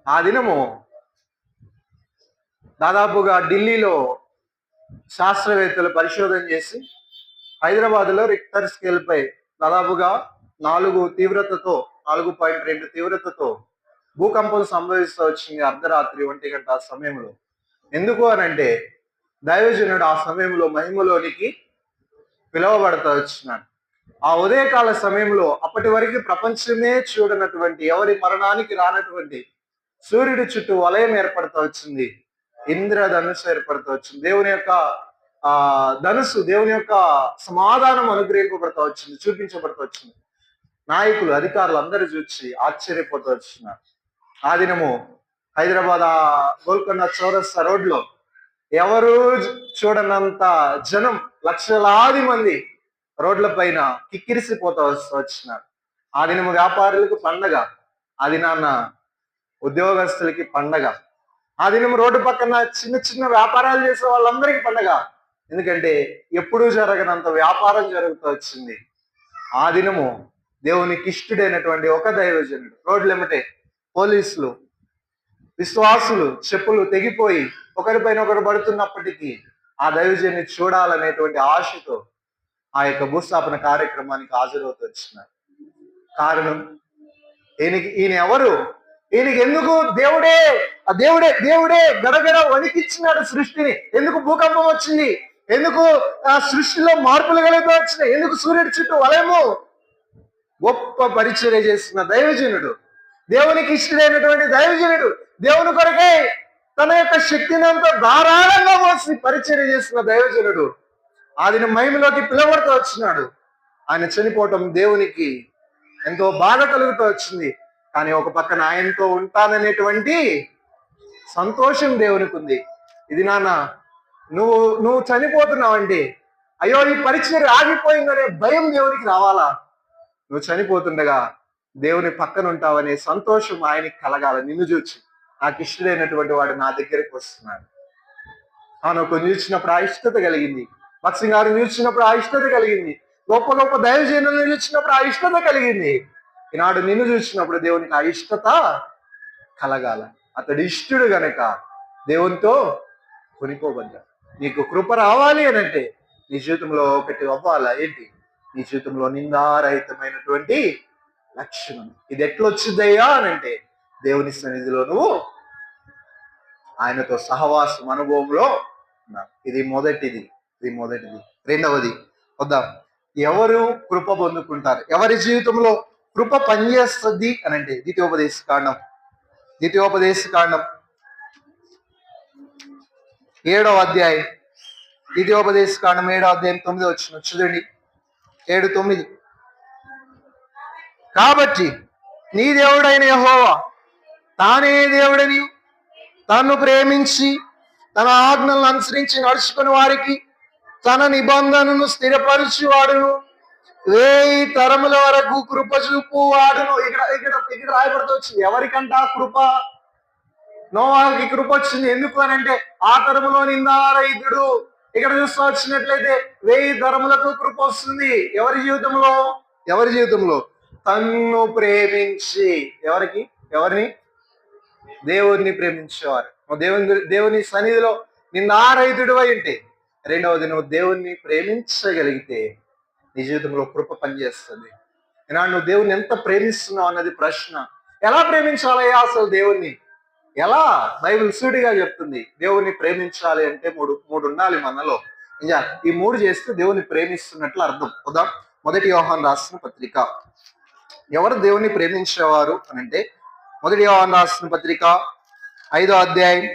ఆ దినము దాదాపుగా ఢిల్లీలో శాస్త్రవేత్తలు పరిశోధన చేసి హైదరాబాద్లో రిక్టర్ స్కేల్ పై దాదాపుగా 4.2 తీవ్రతతో భూకంపం సంభవిస్తూ వచ్చింది అర్ధరాత్రి 1 గంట సమయంలో. ఎందుకు అనంటే దైవజనుడు ఆ సమయంలో మహిమలోనికి పిలువబడతా వచ్చినాడు. ఆ ఉదయకాల సమయంలో అప్పటి వరకు ప్రపంచమే చూడనటువంటి, ఎవరి మరణానికి రానటువంటి సూర్యుడి చుట్టూ వలయం ఏర్పడుతూ వచ్చింది. ఇంద్రధనుస్సు ఏర్పడుతూ వచ్చింది. దేవుని యొక్క ధనుస్సు, దేవుని యొక్క సమాధానం అనుగ్రహింపబడుతూ వచ్చింది, చూపించబడుతూ వచ్చింది. నాయకులు, అధికారులు అందరూ చూసి ఆశ్చర్యపోతూ వచ్చినారు. ఆ దినము హైదరాబాద్ గోల్కొండ చౌరస్తా రోడ్లో ఎవరు చూడనంత జనం, లక్షలాది మంది రోడ్ల పైన కిక్కిరిసిపోతూ వచ్చినారు. ఆ దినము వ్యాపారులకు పండగ, ఆ దినాన్న ఉద్యోగస్తులకి పండగ, ఆ దినం రోడ్డు పక్కన చిన్న చిన్న వ్యాపారాలు చేసే వాళ్ళందరికీ పండగ. ఎందుకంటే ఎప్పుడూ జరగనంత వ్యాపారం జరుగుతూ వచ్చింది. ఆ దినము దేవునికి ఇష్టడైనటువంటి ఒక దైవజనుడు రోడ్లెమ్మటే పోలీసులు, విశ్వాసులు చెప్పులు తెగిపోయి ఒకరిపైన ఒకరు పడుతున్నప్పటికీ ఆ దైవజన్ని చూడాలనేటువంటి ఆశతో ఆ యొక్క భూస్థాపన కార్యక్రమానికి హాజరవుతూ వచ్చినారు. కారణం, ఈయన ఎవరు, ఈయనకి ఎందుకు దేవుడే దేవుడే దేవుడే గడగడ వణికిచ్చినాడు సృష్టిని, ఎందుకు భూకంపం వచ్చింది, ఎందుకు ఆ సృష్టిలో మార్పులు కలుగుతూ వచ్చినాయి, ఎందుకు సూర్యుడి చుట్టూ వలయము, గొప్ప పరిచర్య చేస్తున్న దైవజనుడు, దేవునికి ఇష్టమైనటువంటి దైవజనుడు, దేవుని కొరకే తన యొక్క శక్తిని అంతా ధారాళంగా మోసి పరిచర్య చేస్తున్న దైవజనుడు ఆ దిన మహిమలోకి పిలవడుతూ వచ్చినాడు. ఆయన చనిపోవటం దేవునికి ఎంతో బాధ కలుగుతూ వచ్చింది. కానీ ఒక పక్కన ఆయనతో ఉంటాననేటువంటి సంతోషం దేవునికి ఉంది. ఇది నాన్న, నువ్వు చనిపోతున్నావండి, అయ్యో ఈ పరిచర్య ఆగిపోయిందనే భయం దేవునికి రావాలా? నువ్వు చనిపోతుండగా దేవుని పక్కన ఉంటావనే సంతోషం ఆయనకి కలగాల. నిన్ను చూచి నాకు ఇష్టమైనటువంటి వాడు నా దగ్గరికి వస్తున్నాడు. కొంచెం చూసినప్పుడు ఆ ఇష్టత కలిగింది, భక్సింగ్ గారిని చూసినప్పుడు ఆ ఇష్టత కలిగింది, గొప్ప గొప్ప దైవజనులను చూసినప్పుడు ఆ ఇష్టత కలిగింది. ఈనాడు నిన్ను చూసినప్పుడు దేవునికి ఆ ఇష్టత కలగాల. అతడు ఇష్టడు గనక దేవునితో కొనిపోబడ్డాడు. నీకు కృప రావాలి అని అంటే నీ జీవితంలో ఒకటి అవ్వాలా ఏంటి? నీ జీవితంలో నిందారహితమైనటువంటి లక్షణం. ఇది ఎట్లొచ్చిందయ్యా అని అంటే దేవుని సన్నిధిలో నువ్వు ఆయనతో సహవాసం అనుభవంలో ఉన్నావు. ఇది మొదటిది. రెండవది వద్దాం, ఎవరు కృప పొందుకుంటారు, ఎవరి జీవితంలో కృప పనిచేస్తుంది అని అంటే ద్వితీయోపదేశ కాండం 7వ అధ్యాయం, ద్వితీయోపదేశ కాండం 7వ అధ్యాయం 9వ వచనం చూడండి. 7:9. కాబట్టి నీ దేవుడైన యెహోవా తానే దేవుడని, తన్ను ప్రేమించి తన ఆజ్ఞలను అనుసరించి నడుచుకుని వారికి తన నిబంధనను స్థిరపరిచి వాడును, 1000 తరముల వరకు కృప చూపు వాడును. ఇక్కడ రాయబడుతూ వచ్చింది. ఎవరికంట కృప? నోవాకి కృప వచ్చింది. ఎందుకు అని అంటే ఆ తరములో నిందారహితుడు. ఇక్కడ చూస్తూ వచ్చినట్లయితే 1000 తరములకు కృప వస్తుంది. ఎవరి జీవితంలో? తన్ను ప్రేమించి. ఎవరిని? దేవుణ్ణి ప్రేమించేవారు. దేవుని సన్నిధిలో నిందారహితుడు అయి ఉంటే, రెండవది నువ్వు దేవుణ్ణి ప్రేమించగలిగితే నీ జీవితంలో కృప పనిచేస్తుంది. ఈనాడు నువ్వు దేవుణ్ణి ఎంత ప్రేమిస్తున్నావు అన్నది ప్రశ్న. ఎలా ప్రేమించాలయ్యా అసలు దేవుణ్ణి? ఎలా? బైబిల్ సూటిగా చెప్తుంది. దేవుణ్ణి ప్రేమించాలి అంటే మూడు ఉండాలి మనలో. ఈ 3 చేస్తే దేవుని ప్రేమిస్తున్నట్లు అర్థం. ఉదాహరణ, 1 యోహాను రాసిన పత్రిక. ఎవరు దేవుణ్ణి ప్రేమించేవారు అని అంటే 1 యోహాను రాసిన పత్రిక 5వ అధ్యాయం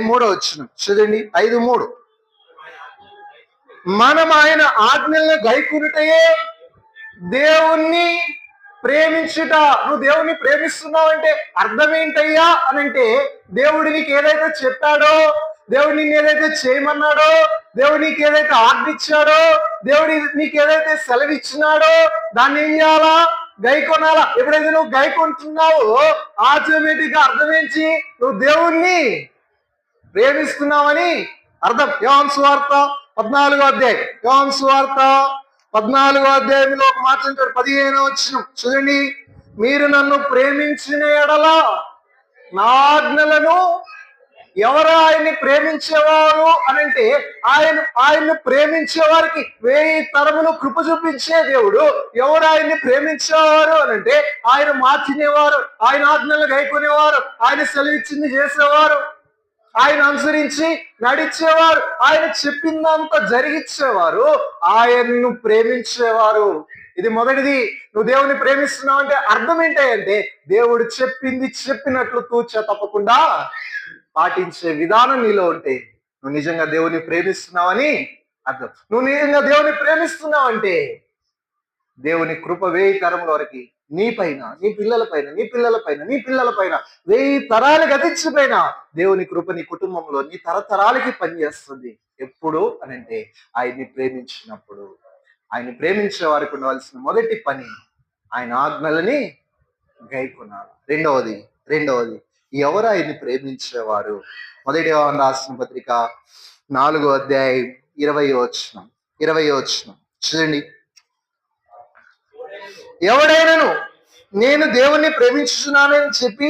3వ వచనం చూడండి. 5:3. మనం ఆయన ఆజ్ఞలను గైకొనుటయే దేవుణ్ణి ప్రేమించుట. నువ్వు దేవుణ్ణి ప్రేమిస్తున్నావంటే అర్థం ఏంటయ్యా అని అంటే, దేవుడు నీకు ఏదైతే చెప్పాడో, దేవుడు నిన్ను ఏదైతే చేయమన్నాడో, దేవుడు నీకు ఏదైతే ఆజ్ఞిచ్చాడో, దేవుడు నీకు ఏదైతే సెలవిచ్చినాడో దాన్ని ఏం చేయాలా? గైకొనాలా. ఎప్పుడైతే నువ్వు గైకొంటున్నావో ఆటోమేటిక్ గా అర్థం ఏంటి? నువ్వు దేవుణ్ణి ప్రేమిస్తున్నావని అర్థం. యోహాను సువార్త 14వ అధ్యాయం, 14వ అధ్యాయంలో ఒక మాట అంటాడు. 15వ వచనం చూడండి. మీరు నన్ను ప్రేమించిన ఎడల నా ఆజ్ఞలను. ఎవరు ఆయన్ని ప్రేమించేవారు అని అంటే ఆయన్ని ప్రేమించే వారికి 1000 తరములు కృప చూపించే దేవుడు. ఎవరు ఆయన్ని ప్రేమించేవారు అని అంటే ఆయన మార్చినేవారు, ఆయన ఆజ్ఞలు గైకొనేవారు, ఆయన సెలవిచ్చింది చేసేవారు, ఆయన అనుసరించి నడిచేవారు, ఆయన చెప్పిందంతా జరిగించేవారు, ఆయన్ను ప్రేమించేవారు. ఇది మొదటిది. నువ్వు దేవుని ప్రేమిస్తున్నావు అంటే అర్థం ఏంటంటే దేవుడు చెప్పింది చెప్పినట్లు తూచా తప్పకుండా పాటించే విధానం నీలో ఉంటే నువ్వు నిజంగా దేవుని ప్రేమిస్తున్నావని అర్థం. నువ్వు నిజంగా దేవుని ప్రేమిస్తున్నావంటే దేవుని కృప 1000 తరముల వరకు నీ పైన, నీ పిల్లల పైన, నీ పిల్లల పైన, నీ పిల్లల పైన 1000 తరాలు గతించిపోయిన దేవుని కృప నీ కుటుంబంలో నీ తరతరాలకి పనిచేస్తుంది. ఎప్పుడు అనంటే ఆయన్ని ప్రేమించినప్పుడు. ఆయన్ని ప్రేమించే వారికి ఉండవలసిన మొదటి పని ఆయన ఆజ్ఞలని గైకొనాలి. రెండవది ఎవరు ఆయన్ని ప్రేమించేవారు? మొదటి యోహాను రాసిన పత్రిక 4వ అధ్యాయం 20వ వచనం చూడండి. ఎవడైనను నేను దేవుణ్ణి ప్రేమించుచున్నానని చెప్పి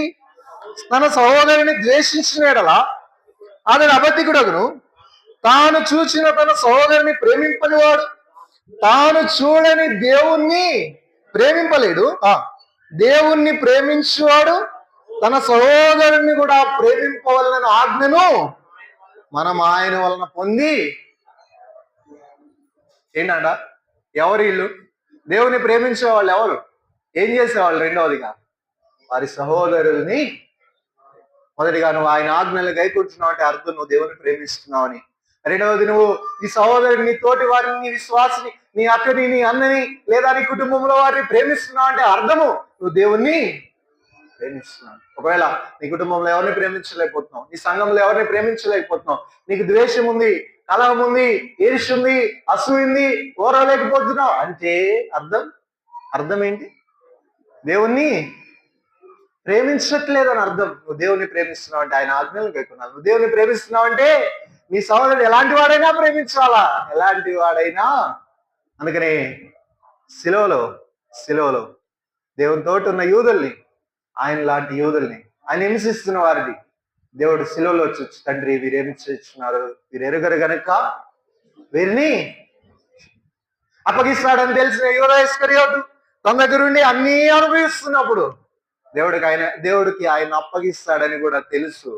తన సహోదరుని ద్వేషించిన ఎడల అతడు అబద్ధికుడగును. తాను చూచిన తన సహోదరుని ప్రేమింపనివాడు తాను చూడని దేవుణ్ణి ప్రేమింపలేడు. దేవుణ్ణి ప్రేమించేవాడు తన సహోదరుని కూడా ప్రేమింపవలన ఆజ్ఞను మనం ఆయన వలన పొంది ఏంటంట ఎవరు వీళ్ళు? దేవుని ప్రేమించే వాళ్ళు ఎవరు? ఏం చేసేవాళ్ళు? రెండవదిగా వారి సహోదరుల్ని. మొదటిగా నువ్వు ఆయన ఆజ్ఞలు గైకుంటున్నావు అంటే అర్థం నువ్వు దేవుని ప్రేమిస్తున్నావు అని. రెండవది నువ్వు నీ సహోదరుని, నీ తోటి వారిని, నీ విశ్వాసిని, నీ అక్కని, నీ అన్నని లేదా నీ కుటుంబంలో వారిని ప్రేమిస్తున్నావు అంటే అర్థము నువ్వు దేవుణ్ణి ప్రేమిస్తున్నావు. ఒకవేళ నీ కుటుంబంలో ఎవరిని ప్రేమించలేకపోతున్నావు, నీ సంఘంలో ఎవరిని ప్రేమించలేకపోతున్నావు, నీకు ద్వేషం ఉంది, కలహం ఉంది, ఈర్ష్య ఉంది, అసూయ ఉంది, ఓరలేకపోతున్నావు అంటే అర్థం ఏంటి? దేవుణ్ణి ప్రేమించట్లేదని అర్థం. నువ్వు దేవుని ప్రేమిస్తున్నావు అంటే ఆయన ఆజ్ఞలు గైకొనాలి. నువ్వు దేవుని ప్రేమిస్తున్నావు అంటే నీ సహోదరుడు ఎలాంటి వాడైనా ప్రేమించాలా, ఎలాంటి వాడైనా. అందుకనే శిలువలో దేవునితో ఉన్న యూదుల్ని, ఆయన లాంటి యూదుల్ని, ఆయన హింసిస్తున్న వారిని దేవుడు శిలువలో వచ్చి, తండ్రి వీరేమి చేస్తున్నారు, వీరు ఎరుగరు గనక వీరిని అప్పగిస్తాడని తెలిసిన యూదా ఇస్కరియోతు తన దగ్గర ఉండి అన్నీ అనుభవిస్తున్నప్పుడు దేవుడికి ఆయన అప్పగిస్తాడని కూడా తెలుసు.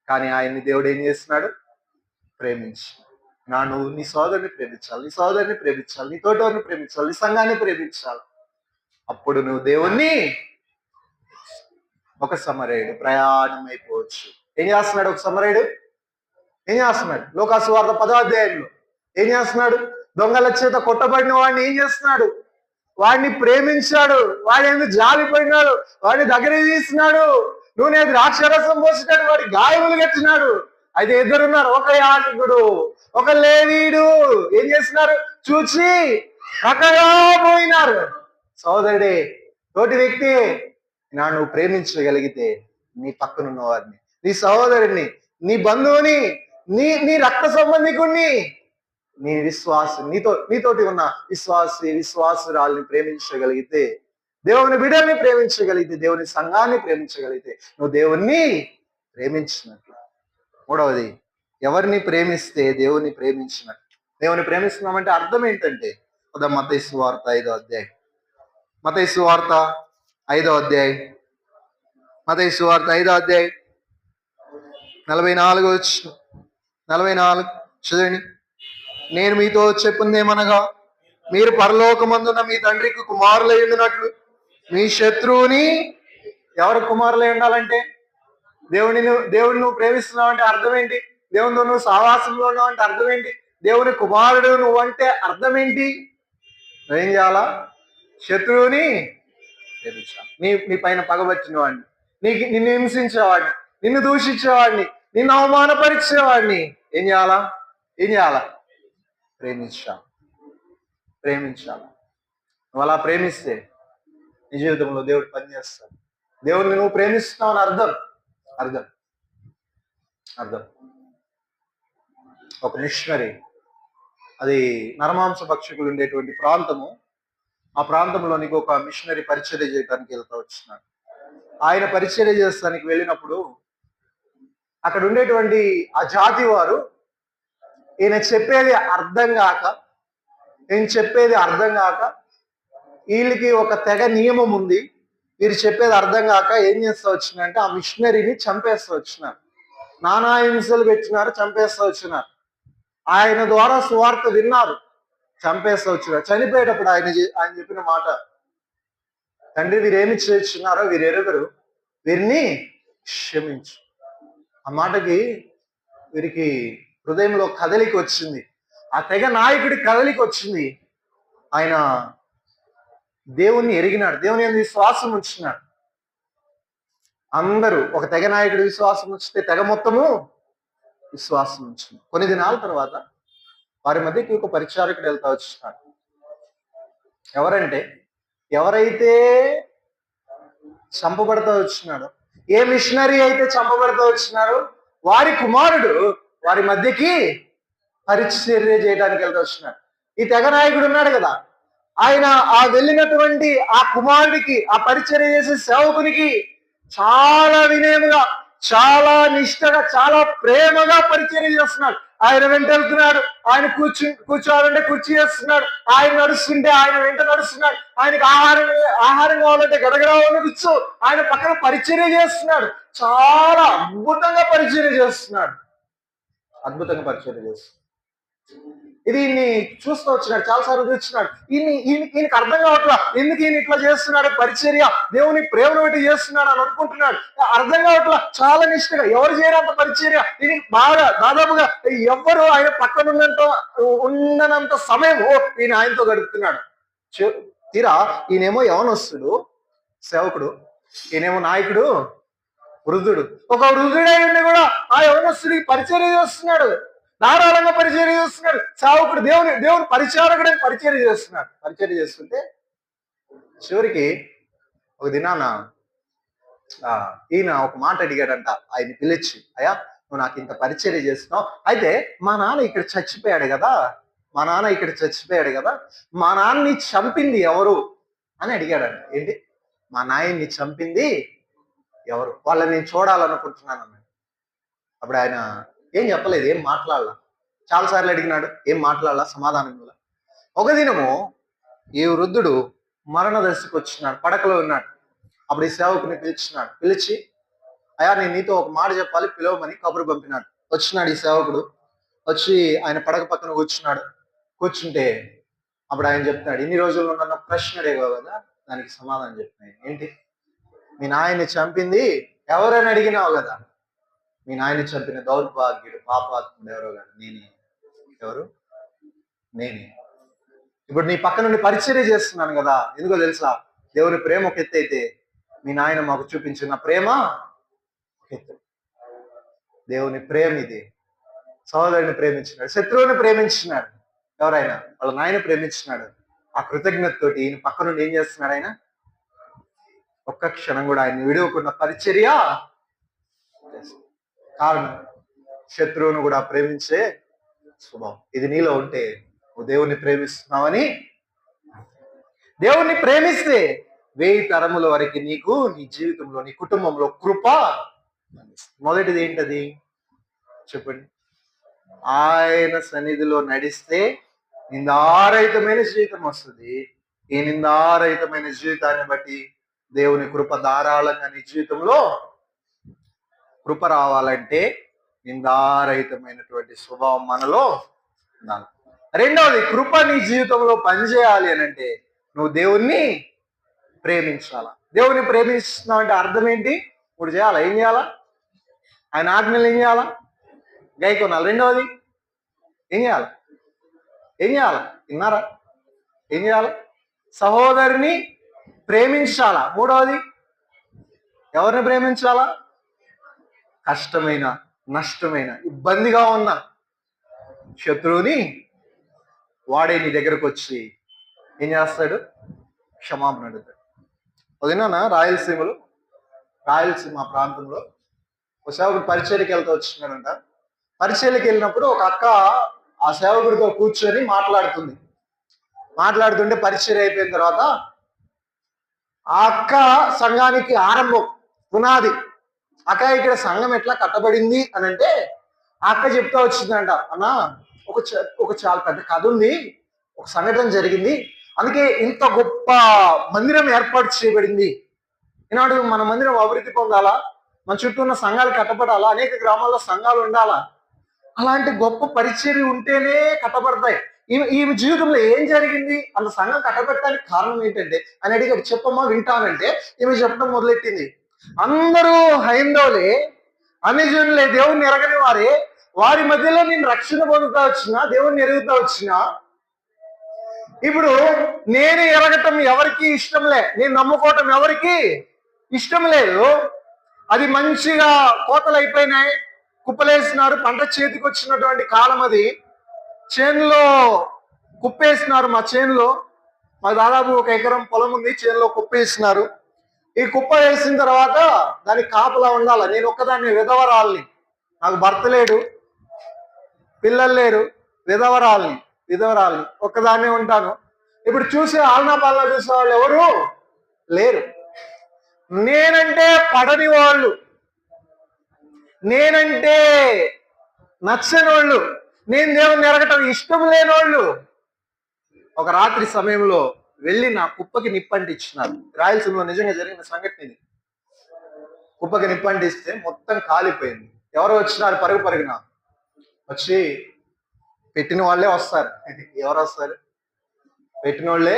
కానీ ఆయన్ని దేవుడు ఏం చేస్తున్నాడు? ప్రేమించి నువ్వు నీ సోదరుని ప్రేమించాలి, నీ సోదరుని ప్రేమించాలి, నీ తోటవారిని ప్రేమించాలి, నీ సంఘాన్ని ప్రేమించాలి. అప్పుడు నువ్వు దేవుణ్ణి. ఒక సమరయుడు ప్రయాణం అయిపోవచ్చు. ఏం చేస్తున్నాడు ఒక సమరయుడు? ఏం చేస్తున్నాడు? లోకాసు వార్త 10వ అధ్యాయంలో ఏం చేస్తున్నాడు? దొంగల చేత కొట్టబడిన వాడిని ఏం చేస్తున్నాడు? వాడిని ప్రేమించాడు, వాడి ఎందుకు జాలిపోయినాడు, వాడిని దగ్గర తీస్తున్నాడు, నూనె ద్రాక్షరసం పోసినాడు, వాడి గాయములు కట్టినాడు. అయితే ఇద్దరున్నారు, ఒక యాజకుడు, ఒక లేవీయుడు. ఏం చేస్తున్నారు? చూచి చక్కగా పోయినారు. సోదరుడే, తోటి వ్యక్తి, నువ్వు ప్రేమించగలిగితే నీ పక్కనున్న వారిని, నీ సహోదరుని, నీ బంధువుని, నీ రక్త సంబంధికుణ్ణి, నీ నీతోటి ఉన్న విశ్వాసురాల్ని ప్రేమించగలిగితే, దేవుని బిడ్డల్ని ప్రేమించగలిగితే, దేవుని సంఘాన్ని ప్రేమించగలిగితే నువ్వు దేవుణ్ణి ప్రేమించినట్లు. మూడవది, ఎవరిని ప్రేమిస్తే దేవుని ప్రేమించినట్లు. దేవుని ప్రేమిస్తున్నామంటే అర్థం ఏంటంటే మత్తయి సువార్త 5వ అధ్యాయం, మత్తయి సువార్త 5వ అధ్యాయం 44 చూడండి. నేను మీతో చెప్పిందేమనగా మీరు పరలోకమందున మీ తండ్రికి కుమారులై ఉండినట్లు మీ శత్రువుని. ఎవరు కుమారులై ఉండాలంటే దేవుడిని నువ్వు ప్రేమిస్తున్నావు అంటే అర్థం ఏంటి? దేవునితో నువ్వు సహవాసంలో ఉన్నావు అంటే అర్థం ఏంటి? దేవుని కుమారుడు నువ్వు అంటే అర్థం ఏంటి? నువ్వేం చేయాలా? శత్రువుని ప్రేమించాలి. నీ పైన పగబట్టిన వాడిని, నిన్ను హింసించేవాడిని, నిన్ను దూషించేవాడిని, నిన్ను అవమానపరిచేవాడిని ఏం చేయాలా? ప్రేమించాలి. నువ్వు అలా ప్రేమిస్తే నీ జీవితంలో దేవుడు పనిచేస్తాడు. దేవుడిని నువ్వు ప్రేమిస్తున్నావు అని అర్థం. ఒక మిషనరీ, అది నరమాంస భక్షకులు ఉండేటువంటి ప్రాంతము. ఆ ప్రాంతంలోనికి ఒక మిషనరీ పరిచర్య చేయడానికి వెళ్తా వచ్చినాడు. ఆయన పరిచర్య చేస్తానికి వెళ్ళినప్పుడు అక్కడ ఉండేటువంటి ఆ జాతి వారు ఈయన చెప్పేది అర్థం కాక వీళ్ళకి ఒక తెగ నియమం ఉంది. వీరు చెప్పేది అర్థం కాక ఏం చేస్తా వచ్చినారంటే ఆ మిషనరీని చంపేస్తూ వచ్చినారు. నానా హింసలు పెట్టినారు, చంపేస్తూ వచ్చినారు. ఆయన ద్వారా సువార్త విన్నారు. చంపేస్తూ వచ్చినాడు. చనిపోయేటప్పుడు ఆయన చెప్పిన మాట, తండ్రి వీరేమి చేస్తున్నారో వీరు ఎరుగరు, వీరిని క్షమించు. ఆ మాటకి వీరికి హృదయంలో కదలిక వచ్చింది. ఆ తెగ నాయకుడి కదలిక వచ్చింది. ఆయన దేవుణ్ణి ఎరిగినాడు, దేవుని యందు విశ్వాసం ఉంచినాడు. అందరూ ఒక తెగ నాయకుడి విశ్వాసం ఉంచితే తెగ మొత్తము విశ్వాసం ఉంచింది. కొన్ని దినాల తర్వాత వారి మధ్యకి ఒక పరిచారకుడు వెళ్తా వచ్చినాడు. ఎవరైతే చంపబడతా వచ్చినాడో, ఏ మిషనరీ అయితే చంపబడతా వచ్చినాడో వారి కుమారుడు వారి మధ్యకి పరిచర్య చేయడానికి వెళ్తా వచ్చినాడు. ఈ తెగ నాయకుడు ఉన్నాడు కదా, ఆయన ఆ వెళ్ళినటువంటి ఆ కుమారుడికి, ఆ పరిచర్య చేసే సేవకునికి చాలా వినయముగా, చాలా నిష్టగా, చాలా ప్రేమగా పరిచర్య చేస్తున్నాడు. ఆయన వెంట వెళ్తున్నాడు, ఆయన కూర్చోవాలంటే కుర్చీ చేస్తున్నాడు, ఆయన నడుస్తుంటే ఆయన వెంట నడుస్తున్నాడు, ఆయనకి ఆహారం కావాలంటే గడగడాలని కూర్చో ఆయన పక్కన పరిచర్య చేస్తున్నాడు. చాలా అద్భుతంగా పరిచర్య చేస్తున్నాడు. ఇది ఈయన్ని చూస్తూ వచ్చినాడు, చాలాసార్లు చూస్తున్నాడు. ఈయనకి అర్థం కావట్లా, ఎందుకు ఈయన ఇట్లా చేస్తున్నాడు పరిచర్య, దేవుని ప్రేమను బట్టి చేస్తున్నాడు అని అనుకుంటున్నాడు. అర్థం కావట్లా, చాలా నిష్ఠగా ఎవరు చేయనంత పరిచర్య ఈయన బాగా, దాదాపుగా ఎవరు ఆయన పక్కన ఉన్నంత సమయము ఈయన ఆయనతో గడుపుతున్నాడు. తీరా ఈయనేమో యవనస్తుడు సేవకుడు, ఈయనేమో నాయకుడు వృద్ధుడు. ఒక వృద్ధుడైన కూడా ఆ యవనస్తుడికి పరిచర్య చేస్తున్నాడు, ధారాళంగా పరిచర్య చేస్తున్నాడు. సేవకుడు దేవుని పరిచారకుడే పరిచర్య చేస్తున్నాడు. పరిచర్య చేస్తుంటే చివరికి ఒక దినాన ఈయన ఒక మాట అడిగాడంట ఆయన పిలిచి, అయ్యా నువ్వు నాకు ఇంత పరిచర్య చేస్తున్నావు, అయితే మా నాన్న ఇక్కడ చచ్చిపోయాడు కదా, మా నాన్నని చంపింది ఎవరు అని అడిగాడంట. ఏంటి, మా నాయన్ని చంపింది ఎవరు, వాళ్ళని నేను చూడాలనుకుంటున్నాను అన్నాడు. అప్పుడు ఆయన ఏం చెప్పలేదు, ఏం మాట్లాడాల. చాలాసార్లు అడిగినాడు, ఏం మాట్లాడాల, సమాధానం ఇవ్వాల. ఒక దినము ఈ వృద్ధుడు మరణ దశకు వచ్చినాడు, పడకలో ఉన్నాడు. అప్పుడు ఈ సేవకుని పిలిచి, అయ్యా నేను నీతో ఒక మాట చెప్పాలి, పిలవమని కబురు పంపినాడు. వచ్చినాడు ఈ సేవకుడు, వచ్చి ఆయన పడక పక్కన కూర్చుంటే అప్పుడు ఆయన చెప్తున్నాడు, ఇన్ని రోజుల్లో నన్ను ప్రశ్న అడిగావు కదా, దానికి సమాధానం చెప్తున్నాను. ఏంటి, మీ నాయన్ని చంపింది ఎవరని అడిగినావు కదా, మీ నాయన్ని చంపిన దౌర్భాగ్యుడు పాపాత్ముడు ఎవరో కదా, నేనే. ఇప్పుడు నీ పక్క నుండి పరిచర్య చేస్తున్నాను కదా, ఎందుకో తెలుసా, దేవుని ప్రేమ ఒక ఎత్తు అయితే మీ నాయన మాకు చూపించిన ప్రేమ ఒక ఎత్తు. దేవుని ప్రేమ ఇది. సహోదరుని ప్రేమించినాడు, శత్రువుని ప్రేమించినాడు, ఎవరైనా వాళ్ళ నాయన ప్రేమించినాడు. ఆ కృతజ్ఞతతోటి ఈయన పక్క నుండి ఏం చేస్తున్నాడు, ఆయన ఒక్క క్షణం కూడా ఆయన విడవకుండా పరిచర్య. కారణం శత్రువును కూడా ప్రేమించే స్వభావం. ఇది నీలో ఉంటే నువ్వు దేవుణ్ణి ప్రేమిస్తున్నావని. దేవుణ్ణి ప్రేమిస్తే 1000 తరముల వరకు నీకు, నీ జీవితంలో, నీ కుటుంబంలో కృప. మొదటిది ఏంటది చెప్పండి, ఆయన సన్నిధిలో నడిస్తే నిందారహితమైన జీవితం వస్తుంది. ఈ నిందారహితమైన జీవితాన్ని బట్టి దేవుని కృప ధారాళంగా నీ జీవితంలో కృప రావాలంటే నిందారహితమైనటువంటి స్వభావం మనలో ఉండాలి. రెండవది, కృప నీ జీవితంలో పనిచేయాలి అని అంటే నువ్వు దేవుణ్ణి ప్రేమించాలా. దేవుని ప్రేమిస్తున్నావు అంటే అర్థం ఏంటి, ఇప్పుడు చేయాలా, ఏం చేయాలా, ఆయన ఆజ్ఞలు ఏం చేయాలా, గైకొనాలి. రెండవది ఏం చేయాలా, విన్నారా, ఏం చేయాలా, సహోదరుని ప్రేమించాలా. మూడవది ఎవరిని ప్రేమించాలా, కష్టమైన, నష్టమైన, ఇబ్బందిగా ఉన్న శత్రువుని వాడే నీ దగ్గరకు వచ్చి ఏం చేస్తాడు, క్షమాపణ అడుగుతాడు. వదినా రాయలసీమ ప్రాంతంలో ఒక సేవకుడు పరిచర్యకి వెళ్తూ వచ్చినాడంట. పరిచర్యకి వెళ్ళినప్పుడు ఒక అక్క ఆ సేవకుడితో కూర్చొని మాట్లాడుతుంటే పరిచర్య అయిపోయిన తర్వాత ఆ అక్క సంఘానికి ఆరంభం, పునాది. అక్క ఇక్కడ సంఘం ఎట్లా కట్టబడింది అని అంటే ఆ అక్క చెప్తా వచ్చిందంట, అన్న ఒక చాలా పెద్ద కథ ఉంది, ఒక సంఘటన జరిగింది, అందుకే ఇంత గొప్ప మందిరం ఏర్పాటు చేయబడింది. ఈనాడు మన మందిరం అభివృద్ధి పొందాలా, మన చుట్టూ ఉన్న సంఘాలు కట్టబడాలా, అనేక గ్రామాల్లో సంఘాలు ఉండాలా, అలాంటి గొప్ప పరిచర్య ఉంటేనే కట్టబడతాయి. ఈమె జీవితంలో ఏం జరిగింది, అంత సంఘం కట్టబెట్టడానికి కారణం ఏంటంటే అని అడిగాడు. చెప్పమ్మా వింటానంటే ఈమె చెప్పడం మొదలెట్టింది. అందరూ హైందవులే, అన్యజనులే, దేవుణ్ణి ఎరగని వారే, వారి మధ్యలో నేను రక్షణ పొందుతా వచ్చినా, దేవుణ్ణి ఎరుగుతా వచ్చినా, ఇప్పుడు నేను ఎరగటం ఎవరికి ఇష్టంలే, నేను నమ్ముకోవటం ఎవరికి ఇష్టం లేదు. అది మంచిగా కోతలు అయిపోయినాయి, కుప్పలేసినారు, పంట చేతికి వచ్చినటువంటి కాలం అది. చేనులో కుప్పేసినారు. మా చేనులో మాకు దాదాపు 1 ఎకరం పొలం ఉంది, చేనులో కుప్పేసినారు. ఈ కుప్ప వేసిన తర్వాత దానికి కాపలా ఉండాలి. నేను ఒక్కదాన్ని విధవరాల్ని, నాకు భర్త లేడు, పిల్లలు లేరు, విధవరాల్ని ఒక్కదాన్నే ఉంటాను. ఇప్పుడు చూసే ఆలనా పాలన చూసే వాళ్ళు ఎవరు లేరు. నేనంటే పడని వాళ్ళు, నేనంటే నచ్చని వాళ్ళు, నేను దేవుని ఎరగటం ఇష్టం లేని వాళ్ళు ఒక రాత్రి సమయంలో వెళ్ళి నా కుప్పకి నిప్పంటిచ్చినారు. రాయలసీమలో నిజంగా జరిగిన సంఘటన ఇది. కుప్పకి నిప్పంటిస్తే మొత్తం కాలిపోయింది. ఎవరు వచ్చినారు పరుగున వచ్చి, పెట్టిన వాళ్ళే వస్తారు. ఎవరు వస్తారు? పెట్టిన వాళ్ళే.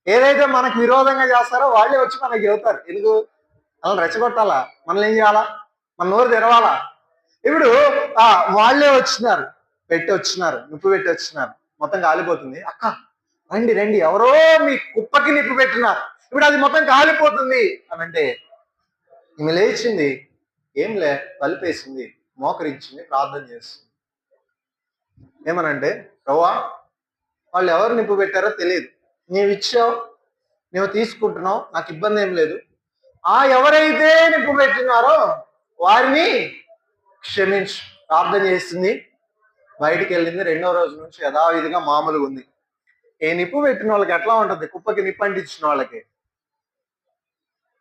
ఏదైతే మనకు విరోధంగా చేస్తారో వాళ్ళే వచ్చి మనకి చెబుతారు. ఎందుకు? వాళ్ళని రెచ్చగొట్టాలా? మనల్ని ఏం చేయాలా? మన నోరు తెరవాలా? ఇప్పుడు వాళ్ళే వచ్చినారు, నిప్పు పెట్టి వచ్చినారు. మొత్తం కాలిపోతుంది. అక్క రండి, ఎవరో మీ కుప్పకి నిప్పు పెట్టినారు, ఇప్పుడు అది మొత్తం కాలిపోతుంది అని అంటే ఈమె లేచింది, ఏం లే, తలుపేసింది, మోకరించింది, ప్రార్థన చేస్తుంది. ఏమనంటే, ప్రభువా, వాళ్ళు ఎవరు నిప్పు పెట్టారో తెలియదు, నీవు ఇచ్చావు, నువ్వు తీసుకుంటున్నావు, నాకు ఇబ్బంది ఏం లేదు. ఎవరైతే నిప్పు పెట్టినారో వారిని క్షమించు. ప్రార్థన చేసింది, బయటికి వెళ్ళింది. 2వ రోజు నుంచి యథావిధిగా మామూలుగా ఉంది. ఏ నిప్పు పెట్టిన వాళ్ళకి ఎట్లా ఉంటుంది? కుప్పకి నిప్పు అంటించిన వాళ్ళకి.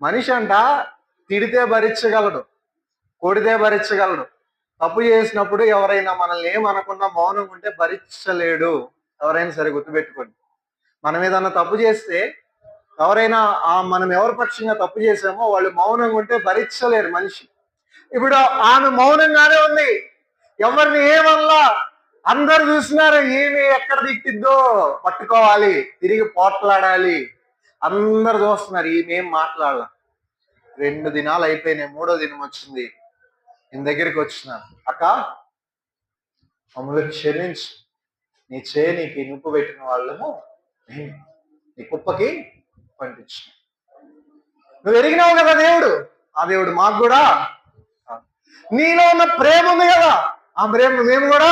మనిషి అంట తిడితే భరించగలడు, కొడితే భరించగలడు. తప్పు చేసినప్పుడు ఎవరైనా మనల్ని ఏమనకుండా మౌనం ఉంటే భరించలేడు. ఎవరైనా సరే గుర్తుపెట్టుకోండి. మనం ఏదన్నా తప్పు చేస్తే ఎవరైనా మనం ఎవరి పక్షంగా తప్పు చేసామో వాళ్ళు మౌనంగా ఉంటే భరించలేరు మనిషి. ఇప్పుడు ఆమె మౌనంగానే ఉంది, ఎవరిని ఏమల్లా. అందరు చూసినారు, ఏమి ఎక్కడ దిక్కిద్దో పట్టుకోవాలి, తిరిగి పోట్లాడాలి. అందరు చూస్తున్నారు, ఈమెం మాట్లాడాల. 2 దినాలు అయిపోయినాయి, 3వ దినం వచ్చింది. నేను దగ్గరికి వచ్చిన, అక్క మమ్మల్ని క్షమించు, నీ చేనికి నిప్పు పెట్టిన వాళ్ళము నీ కుప్పకి పంపించు. నువ్వు ఎరిగినావు కదా దేవుడు, ఆ దేవుడు మాకు కూడా, నీలో ఉన్న ప్రేమ ఉంది కదా, ఆ ప్రేమ మేము కూడా,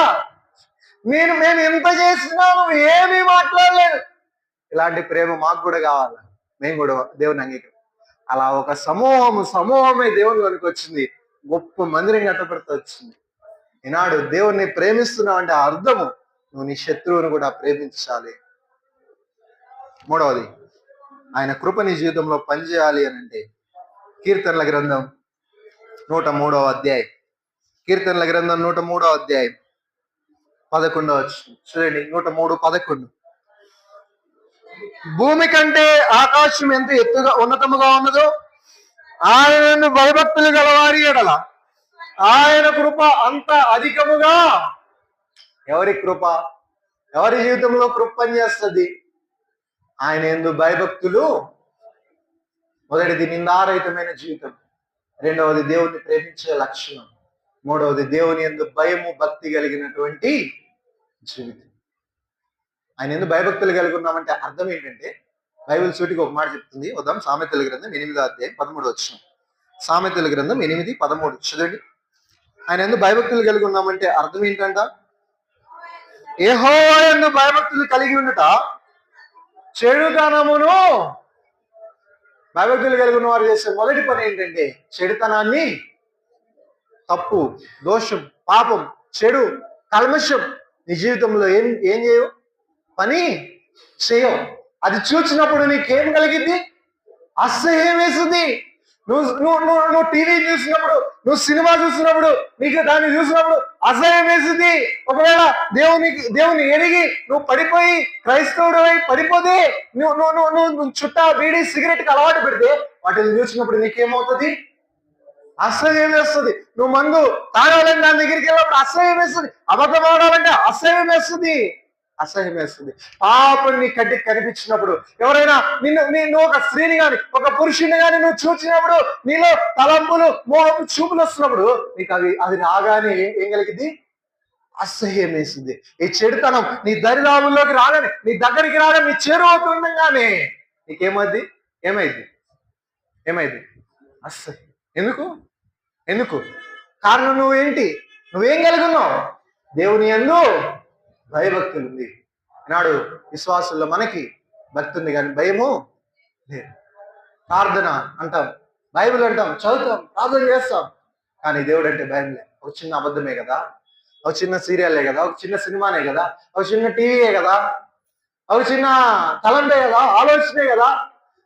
మేము ఎంత చేసినా నువ్వు ఏమీ మాట్లాడలేదు, ఇలాంటి ప్రేమ మాకు కూడా కావాలి, మేము కూడా దేవుని అంగీకరి. అలా ఒక సమూహమే దేవునిలోనికి వచ్చింది, గొప్ప మందిరం కట్టబెడుతూ వచ్చింది. ఈనాడు దేవుణ్ణి ప్రేమిస్తున్నావు అంటే అర్థము నువ్వు నీ శత్రువుని కూడా ప్రేమించాలి. 3వది, ఆయన కృప నీ జీవితంలో పనిచేయాలి అని అంటే కీర్తనల గ్రంథం 103వ అధ్యాయం, కీర్తనల గ్రంథం 103వ అధ్యాయం 11వ వచనం చూడండి. 103:11, భూమి కంటే ఆకాశం ఎంత ఎత్తుగా ఉన్నతముగా ఉన్నదో ఆయనను భయభక్తులు గలవారి ఎడల ఆయన కృప అంత అధికముగా. ఎవరి కృప? ఎవరి జీవితంలో కృప పనిచేస్తుంది? ఆయన యందు భయభక్తులు. మొదటిది నిందారహితమైన జీవితం, 2వది దేవుణ్ణి ప్రేమించే లక్షణం, 3వది దేవుని యందు భయము భక్తి కలిగినటువంటి జీవితం. ఆయన యందు భయభక్తులు కలిగి ఉన్నామంటే అర్థం ఏంటంటే, బైబిల్ సూటికి ఒక మాట చెప్తుంది. ఉదాం సామెతల గ్రంథం 8వ అధ్యాయం 13వ వచనం. సామెతల గ్రంథం 8:13 చదవండి. ఆయన యందు భయభక్తులు కలిగి ఉన్నామంటే అర్థం ఏంటంట? యెహోవా యందు భయభక్తులు కలిగి ఉండుట చెడుతనమును. భయభక్తులు కలిగి ఉన్న వారు చేసే మొదటి పని ఏంటంటే చెడుతనాన్ని, తప్పు, దోషం, పాపం, చెడు, కల్మషం నీ జీవితంలో ఏం చేయవు, పని చేయవు. అది చూసినప్పుడు నీకేం కలిగింది? అసహ్యం వేస్తుంది. నువ్వు టీవీ చూసినప్పుడు, నువ్వు సినిమా చూసినప్పుడు, నీకు దాన్ని చూసినప్పుడు అసహ్యం వేస్తుంది. ఒకవేళ దేవుని ఎరిగి నువ్వు పడిపోయి క్రైస్తవుడు పడిపోతే, నువ్వు చుట్టా బీడీ సిగరెట్కి అలవాటు పెడితే వాటిని చూసినప్పుడు నీకేమవుతుంది? అసహ్యం వేస్తుంది. నువ్వు మందు తాగాలని దాని దగ్గరికి వెళ్ళినప్పుడు అసహ్యం వేస్తుంది. అబద్ధం ఆడాలంటే అసహ్యం వేస్తుంది. అసహ్యం వేస్తుంది. పాపం నీ కంటికి కనిపించినప్పుడు, ఎవరైనా నువ్వు ఒక స్త్రీని గాని ఒక పురుషుని గాని నువ్వు చూసినప్పుడు, నీలో తలంపులు మోహపు చూపులు వస్తున్నప్పుడు నీకు అది రాగానే ఏం కలిగింది? అసహ్యం వేసింది. ఈ చెడుతనం నీ దరిదాముల్లోకి రాగానే, నీ దగ్గరికి రాగానే, నీ చేరువవుతుండగానే నీకేమైంది? ఏమైంది? అసహ్యం. ఎందుకు? కారణం నువ్వేం కలిగి ఉన్నావు? దేవుని యందు భయభక్తులు ఉంది. ఈనాడు విశ్వాసుల్లో మనకి భక్తి ఉంది కానీ భయము లేదు. ప్రార్థన అంటాం, బైబిల్ అంటాం, చదువుతాం, ప్రార్థన చేస్తాం, కానీ దేవుడు అంటే భయం లేదు. ఒక చిన్న అబద్ధమే కదా, ఒక చిన్న సీరియలే కదా, ఒక చిన్న సినిమానే కదా, ఒక చిన్న టీవీయే కదా, ఒక చిన్న తలంపే కదా, ఆలోచనే కదా,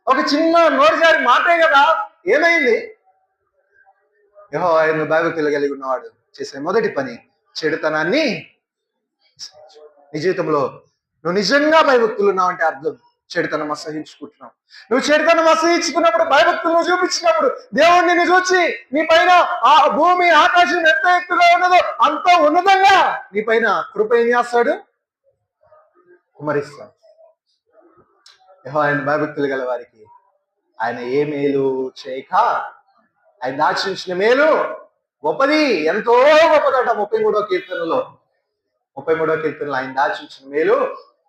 ఒక చిన్న నోరుజారి మాటే కదా, ఏమైంది? యెహోవా యందు భయభక్తులు కలిగి ఉన్నవాడు చేసే మొదటి పని చెడుతనాన్ని. నీ జీవితంలో నువ్వు నిజంగా భయభక్తులు ఉన్నావంటే అర్థం చెడుతనం అసహించుకుంటున్నావు. నువ్వు చెడుతనం అసహించుకున్నప్పుడు, భయభక్తులు నువ్వు చూపించినప్పుడు, దేవుడు నిన్ను చూసి నీ పైన ఆ భూమి ఆకాశం ఎంత ఎత్తుగా ఉన్నదో అంత ఉన్నతంగా నీ పైన కృప ఏం చేస్తాడు? కుమరిస్తాడు. యెహోవా యందు భయభక్తులు గల వారికి ఆయన ఏ మేలు చేయక, ఆయన దాచించిన మేలు గొప్పది, ఎంతో గొప్పదట. 33వ కీర్తనలో ఆయన దాచించిన మేలు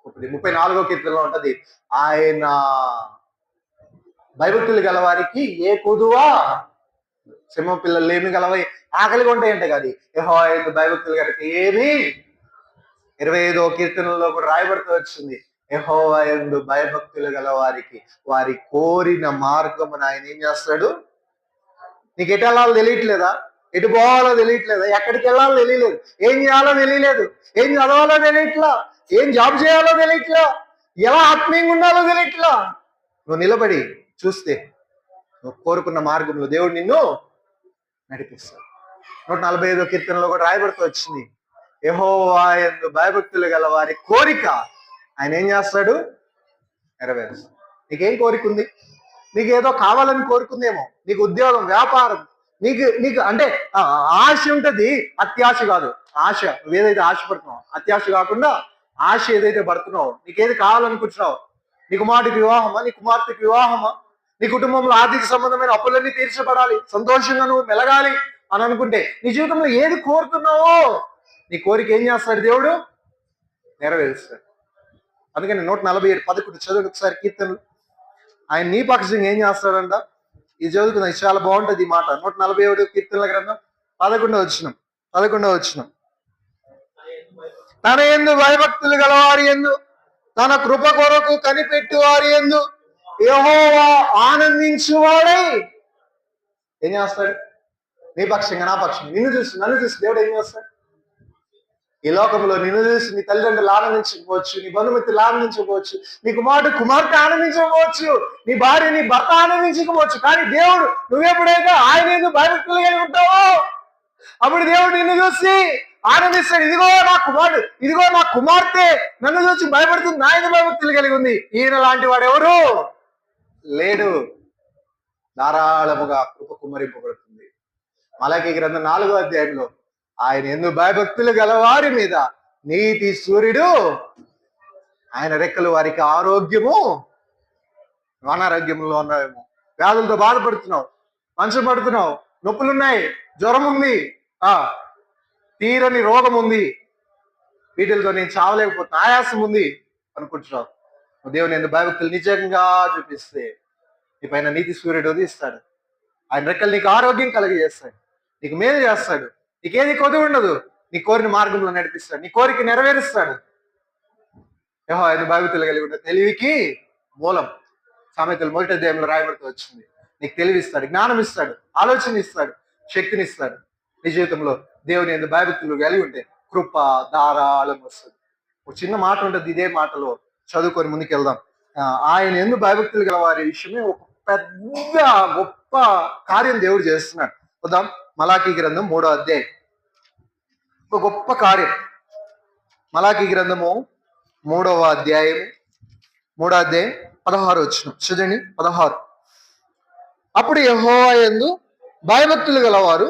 గొప్పది. 34వ కీర్తనలో ఉంటది, ఆయన భయభక్తులు గలవారికి ఏ కొదువా, సింహ పిల్లలు ఏమి గలవై ఆకలిగా ఉంటాయంట కాదు, యెహోవా యందు భయభక్తులు గారికి ఏమి. 25వ కీర్తనలో కూడా రాయబడుతూ వచ్చింది, యెహోవా యందు భయభక్తులు గల వారికి వారి కోరిన మార్గమును ఆయన ఏం చేస్తాడు? నీకు ఎటు వెళ్ళాలో తెలియట్లేదా? ఎటు పోవాలో తెలియట్లేదా? ఎక్కడికి వెళ్ళాలో తెలియలేదు, ఏం చేయాలో తెలియలేదు, ఏం చదవాలో తెలియట్లా, ఏం జాబ్ చేయాలో తెలియట్లా, ఎలా ఆత్మీయంగా ఉండాలో తెలియట్లా. నువ్వు నిలబడి చూస్తే నువ్వు కోరుకున్న మార్గంలో దేవుడు నిన్ను నడిపిస్తాడు. 145వ కీర్తనలో కూడా రాయబడుతూ వచ్చింది, యెహోవా యందు భయభక్తులు గల వారి కోరిక ఆయన ఏం చేస్తాడు? నెరవేరుస్తాడు. నీకేం కోరిక ఉంది? నీకేదో కావాలని కోరుకుందేమో, నీకు ఉద్యోగం, వ్యాపారం, నీకు అంటే ఆశ ఉంటది, అత్యాశ కాదు. ఆశ, నువ్వేదైతే ఆశపడుతున్నావు, అత్యాశ కాకుండా ఆశ ఏదైతే పడుతున్నావు, నీకేది కావాలనుకుంటున్నావు, నీ కుమారుడికి వివాహమా, నీ కుమార్తెకి వివాహమా, నీ కుటుంబంలో ఆర్థిక సంబంధమైన అప్పులన్నీ తీర్చబడాలి, సంతోషంగా నువ్వు మెలగాలి అని అనుకుంటే, నీ జీవితంలో ఏది కోరుతున్నావో నీ కోరిక ఏం చేస్తాడు? దేవుడు నెరవేరుస్తాడు. అందుకని 147:11 చదువు ఒకసారి కీర్తనలు. ఆయన నీ పక్షంగా ఏం చేస్తాడంట? ఇది చదువుకుందాం, ఇది చాలా బాగుంటది ఈ మాట. 147 కీర్తనల గ్రంథం 11వ వచనం. తన యందు భయభక్తులు గలవారి యందు, తన కృప కొరకు కనిపెట్టు వారి యందు యెహోవా ఆనందించువాడై ఏం చేస్తాడు? నీ పక్షంగా, నా పక్షంగా, నన్ను చూసి దేవుడు ఏం చేస్తాడు? ఈ లోకంలో నిన్ను చూసి నీ తల్లిదండ్రులు ఆనందించకపోవచ్చు, నీ బంధుమిత్రులు ఆనందించకపోవచ్చు, నీ కుమార్తె ఆనందించకపోవచ్చు, నీ భార్య, నీ భర్త ఆనందించకపోవచ్చు, కానీ దేవుడు, నువ్వెప్పుడైతే ఆయన ఎందుకు భయభక్తులు కలిగి ఉంటావో అప్పుడు దేవుడు నిన్ను చూసి ఆనందిస్తాడు. ఇదిగో నా కుమారుడు, ఇదిగో నా కుమార్తె నన్ను చూసి భయపడుతుంది, నా ఎందుకు భయభక్తులు కలిగి ఉంది. ఈయన లాంటి వాడు ఎవరు లేడు. ధారాళముగా కృప కుమ్మరింపబడుతుంది. మలాకీ గ్రంథం 4వ అధ్యాయంలో ఆయన ఎందుకు భయభక్తులు గలవారి మీద నీతి సూర్యుడు, ఆయన రెక్కలు వారికి ఆరోగ్యము. అనారోగ్యంలో ఉన్నావేమో, వ్యాధులతో బాధపడుతున్నావు, మంచం పడుతున్నావు, నొప్పులున్నాయి, జ్వరం ఉంది, తీరని రోగం ఉంది, వీటితో నేను చావలేకపోతున్నా, ఆయాసం ఉంది అనుకుంటున్నావు. దేవుని ఎందుకు భయభక్తులు నిజంగా చూపిస్తే నీ పైన నీతి సూర్యుడు ఉదయిస్తాడు. ఆయన రెక్కలు నీకు ఆరోగ్యం కలిగజేస్తాడు, నీకు మేలు చేస్తాడు, నీకేది కొద్ది ఉండదు, నీ కోరిన మార్గంలో నడిపిస్తాడు, నీ కోరిక నెరవేరుస్తాడు. యెహోవా యందు భయభక్తులు కలిగి ఉన్న తెలివికి మూలం. సామెతలు 1వ అధ్యాయంలో రాయబడుతూ వచ్చింది. నీకు తెలివిస్తాడు, జ్ఞానం ఇస్తాడు, ఆలోచన ఇస్తాడు, శక్తిని ఇస్తాడు. నీ జీవితంలో దేవుని యందు భయభక్తులు కలిగి ఉంటే కృప ధారాళం వస్తుంది. ఒక చిన్న మాట ఉంటుంది, ఇదే మాటలో చదువుకొని ముందుకెళ్దాం. ఆయన యందు భయభక్తులు గల వారి విషయమే ఒక పెద్ద గొప్ప కార్యం దేవుడు చేస్తున్నాడు. చూద్దాం, మలాకీ గ్రంథం 3వ అధ్యాయం. ఒక గొప్ప కార్యం. మలాకీ గ్రంథము 3వ అధ్యాయం 16 వచనం చూడండి. 16. అప్పుడు యెహోవా యందు భయభక్తులు గలవారు